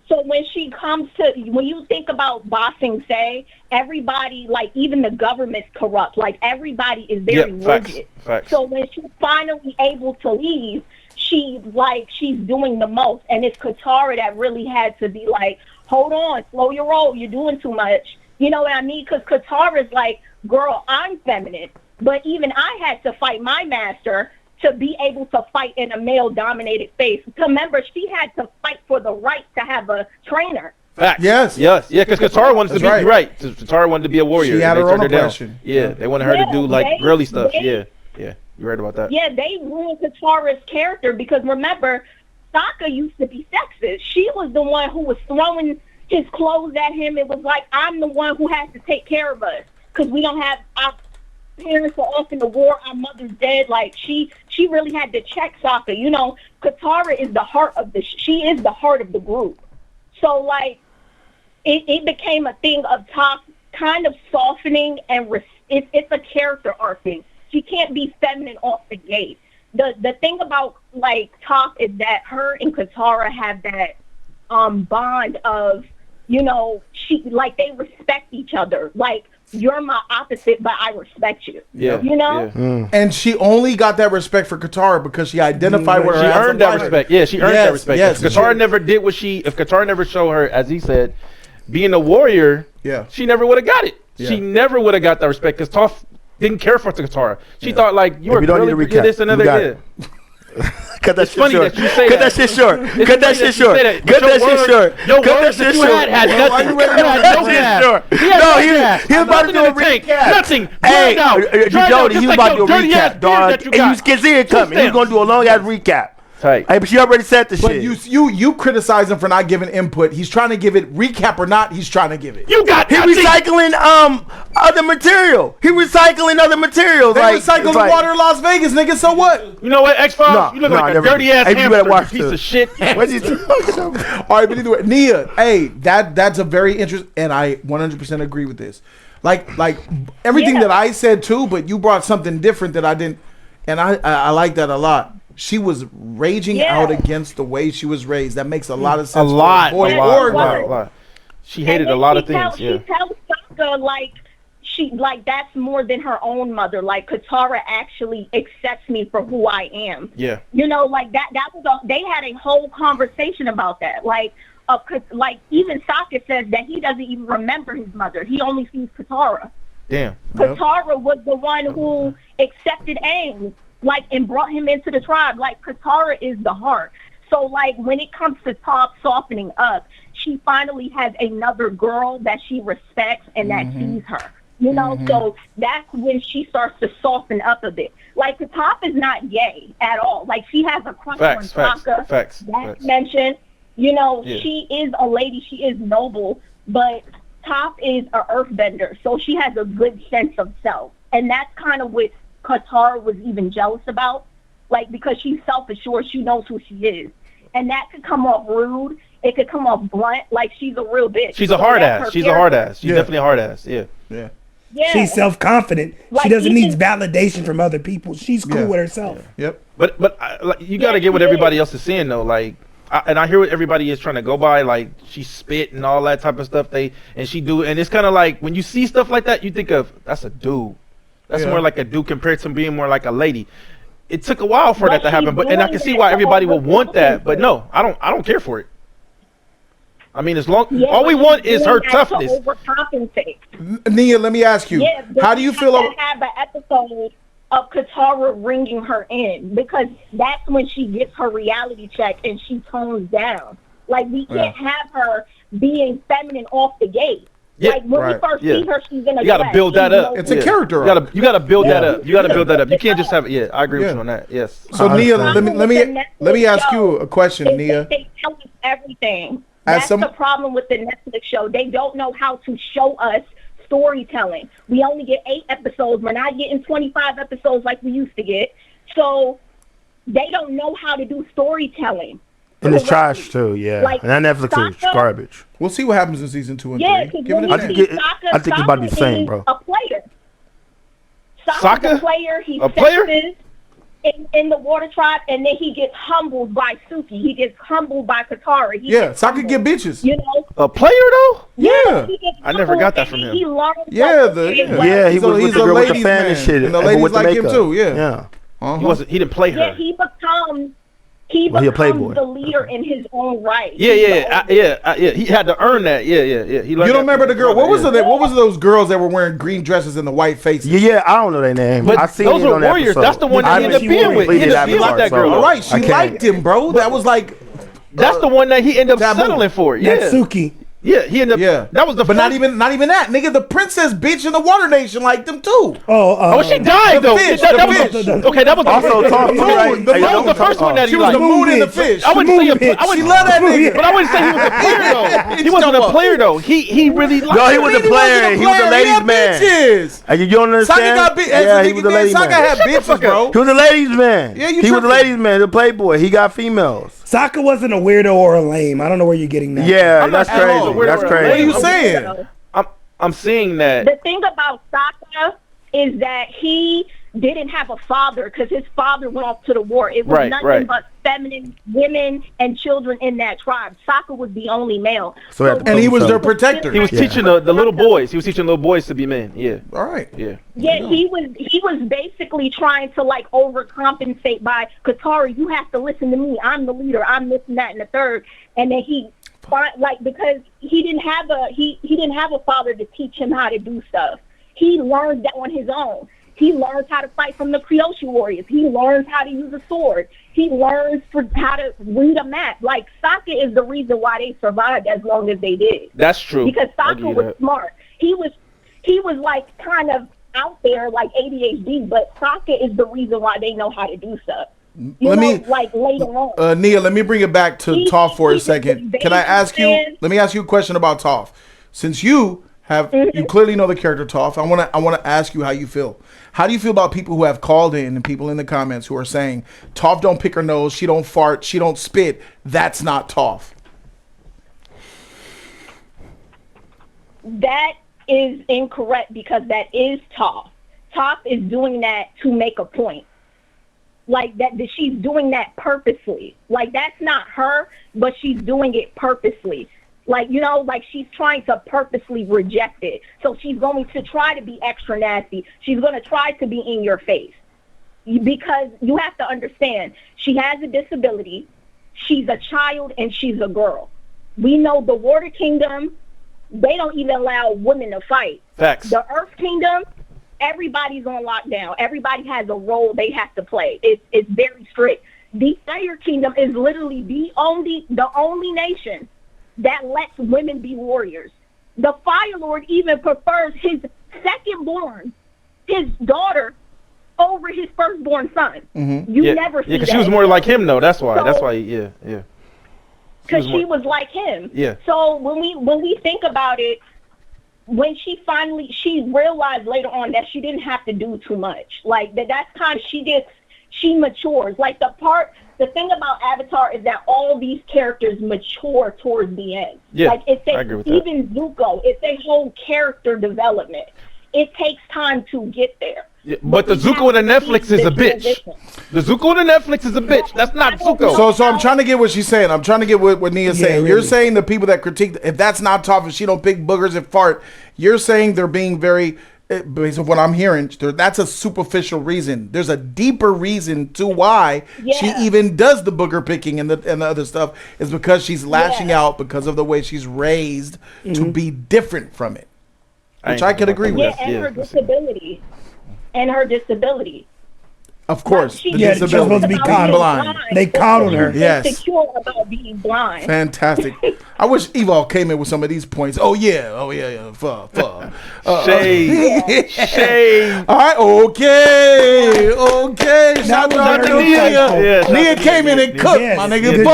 So when she comes to, when you think about bossing, say, everybody, like even the government's corrupt. Like everybody is very rigid. Facts. So when she's finally able to leave, she's doing the most. And it's Katara that really had to be like, hold on, slow your roll. You're doing too much. You know what I mean? Because Katara's like, girl, I'm feminine. But even I had to fight my master to be able to fight in a male-dominated space. Remember, she had to fight for the right to have a trainer. Facts. Yes. Yeah, because Katara wanted to be right. Katara wanted to be a warrior. She had her own oppression. Yeah, they wanted her to do like girly stuff. Yeah, you're right about that. Yeah, they ruined Katara's character because remember, Sokka used to be sexist. She was the one who was throwing his clothes at him. It was like, I'm the one who has to take care of us because we don't have our parents are off in the war. Our mother's dead. Like she really had to check Sokka. You know, Katara is the heart of she is the heart of the group. So like, it became a thing of Toph kind of softening and it's a character arc thing. She can't be feminine off the gate. The thing about like Toph is that her and Katara have that bond of, you know, they respect each other. Like, you're my opposite, but I respect you. Yeah. You know? Yeah. And she only got that respect for Katara because she identified with her. She earned that respect. Yeah, she earned that respect. Yes, if Katara never did if Katara never showed her, as he said, being a warrior, she never would have got it. Yeah. She never would have got that respect because Toph didn't care for Katara. She thought like, you were really this and another. Cut that shit short. Cut that shit short. Cut that shit short. Cut that shit short. Cut that shit short. No, he was about to do a recap. Nothing. Hey, Jody, he was about to do a recap, dog. And you can see it coming. He was going to do a long ass recap. Hey, but you already said the shit. But you criticize him for not giving input. He's trying to give it recap or not. He's trying to give it. You got he recycling other material. He recycling other materials. They recycle the water in Las Vegas, nigga. So what? You know what? X-Files. You look like a dirty ass hamster, piece of shit. What's he talking about? All right, but either way, Nia. Hey, that's a very interesting, and I 100% agree with this. Like everything that I said too, but you brought something different that I didn't, and I like that a lot. She was raging out against the way she was raised. That makes a lot of sense. A lot. She hated a lot of things. She tells Sokka that's more than her own mother. Like Katara actually accepts me for who I am. Yeah. You know, like that was they had a whole conversation about that. Like even Sokka says that he doesn't even remember his mother. He only sees Katara. Damn. Katara was the one who accepted Aang. like, and brought him into the tribe. Like, Katara is the heart. So, like, when it comes to Toph softening up, she finally has another girl that she respects and that sees her. You know, so that's when she starts to soften up a bit. Like, Toph is not gay at all. Like, she has a crush on Sokka. That's mentioned. You know, she is a lady. She is noble. But Toph is a earthbender. So she has a good sense of self. And that's kind of what Katara was even jealous about. Like, because she's self-assured. She knows who she is. And that could come off rude. It could come off blunt. Like, she's a real bitch. She's a hard ass. She's a hard ass. She's definitely a hard ass. Yeah. Yeah. She's self-confident. Like, she doesn't need validation from other people. She's cool with herself. Yep. But like, you got to get what everybody else is saying though. Like, and I hear what everybody is trying to go by. Like, she spit and all that type of stuff. And it's kind of like when you see stuff like that, you think of that's a dude. That's more like a dude compared to being more like a lady. It took a while for that to happen, and I can see why everybody would want that. But no, I don't care for it. I mean, all we want is her toughness. Nia, let me ask you, how do you feel about have an episode of Katara ringing her in, because that's when she gets her reality check and she tones down. Like, we can't have her being feminine off the gate. Like, when we first see her, she's in a You got to build that up. It's a character. You got to build that up. You got to build that up. You can't just have it. Yeah, I agree with you on that. Yes. So Nia, let me ask you a question, Nia. They tell us everything. That's the problem with the Netflix show. They don't know how to show us storytelling. We only get 8 episodes. We're not getting 25 episodes like we used to get. So they don't know how to do storytelling. And it's trash too, yeah. Like, and that Netflix is garbage. We'll see what happens in season 2 and 3. I think it's about to be the same, bro. A player. Sokka's a player. He's sexist in the Water Tribe, and then he gets humbled by Suki. He gets humbled by Katara. Sokka get bitches. You know, a player though. Yeah, I never got that from him. He learned. He's a ladies man, and shit, and the ladies like him too. Yeah. He didn't play her. Yeah, he becomes the leader in his own right. Yeah. He had to earn that. Yeah. He you don't remember the girl? What was those girls that were wearing green dresses and the white faces? Yeah. I don't know their name. But I seen those were warriors. That's the one that he ended up being with. He ended up being with that girl. All right, she liked him, bro. That was like. That's the one that he ended up settling for. Yeah. Natsuki. Yeah, he ended up. Yeah, that was the. But not even that, nigga. The princess bitch in the Water Nation liked them too. Oh, she died though. Okay, that was also Toph. That was the first one that he liked. She was the moon and the fish. I wouldn't say she loved that nigga, but I wouldn't say he was a player though. He wasn't a player though. He really. No, he was a player. He was a ladies man. You don't understand? Yeah, he was a ladies man. Sokka had bitches, bro. He was a ladies man. Yeah, he was a ladies man. The playboy. He got females. Sokka wasn't a weirdo or a lame. I don't know where you're getting that. Yeah, that's crazy. That's crazy. What are you saying? I'm seeing that. The thing about Sokka is that he didn't have a father because his father went off to the war. It was nothing but feminine women and children in that tribe. Sokka was the only male. And he was their protector. He was teaching the little boys. He was teaching little boys to be men. Yeah. All right. Yeah. Yeah, he was basically trying to like overcompensate by Katara. You have to listen to me. I'm the leader. I'm this and that and the third. And then because he didn't have a father to teach him how to do stuff. He learned that on his own. He learns how to fight from the Kyoshi warriors. He learns how to use a sword. He learns how to read a map. Like, Sokka is the reason why they survived as long as they did. That's true. Because Sokka was smart. He was like kind of out there like ADHD, but Sokka is the reason why they know how to do stuff. Like later on. Nia, let me bring it back to Toph for a second. Can I ask you? Let me ask you a question about Toph. Since you you clearly know the character Toph, I want to ask you how you feel. How do you feel about people who have called in and people in the comments who are saying Toph don't pick her nose, she don't fart, she don't spit? That's not Toph. That is incorrect because that is Toph. Toph is doing that to make a point. Like that she's doing that purposely. Like, that's not her, but she's doing it purposely. Like, you know, like she's trying to purposely reject it. So she's going to try to be extra nasty. She's going to try to be in your face. Because you have to understand, she has a disability, she's a child, and she's a girl. We know the Water Kingdom, they don't even allow women to fight. Facts. The Earth Kingdom, everybody's on lockdown. Everybody has a role they have to play. It's very strict. The Fire Kingdom is literally the only nation that lets women be warriors. The Fire Lord even prefers his second-born, his daughter, over his firstborn son. Mm-hmm. You never see that. Because she was more like him, though. That's why. Yeah. Because she was like him. Yeah. So when we think about it, when she realized later on that she didn't have to do too much. Like that's kind of she matures. Like the thing about Avatar is that all these characters mature towards the end. Yeah, like I agree with even Zuko, it's a whole character development. It takes time to get there. Yeah, but the Zuko in the Netflix is a bitch. The Zuko in the Netflix is a bitch. That's not Zuko. So I'm trying to get what she's saying. I'm trying to get what Nia's saying. really. You're saying the people that critique, if that's not tough, if she don't pick boogers and fart, you're saying they're being very, based on what I'm hearing, that's a superficial reason. There's a deeper reason to why she even does the booger picking and the other stuff is because she's lashing out because of the way she's raised to be different from it, which I can agree with. And her disability. Of course. She's supposed to be coddled. Blind. They coddled her. Yes. Insecure about being blind. Fantastic. I wish Evol came in with some of these points. Oh yeah. Shade. All right. Okay. Shout out to Nia. Nia came in and cooked, my nigga.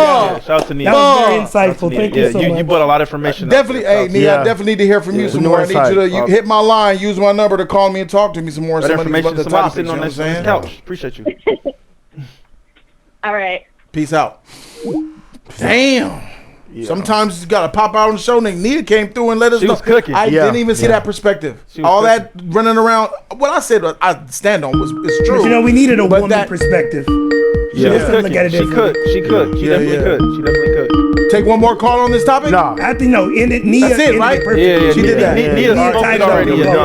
Shout out to Nia. That was very insightful. Thank you so much. You brought a lot of information. Definitely, hey Nia, I definitely need to hear from you some more. I need you to hit my line, use my number to call me and talk to me some more. That Some of these information. other Somebody topics. sitting on You know this what I'm saying? couch. Appreciate you. All right. Peace out. Damn. Sometimes you gotta pop out on the show. Nia came through and let us She know. was cooking. I didn't even see that perspective. All that running around. What I said, I stand on is true. But we needed a woman perspective. Yeah, Look at it she could. She definitely could. Take one more call on this topic. I think Nia. That's it, right? Perfect. She did that. Nia spoke it already.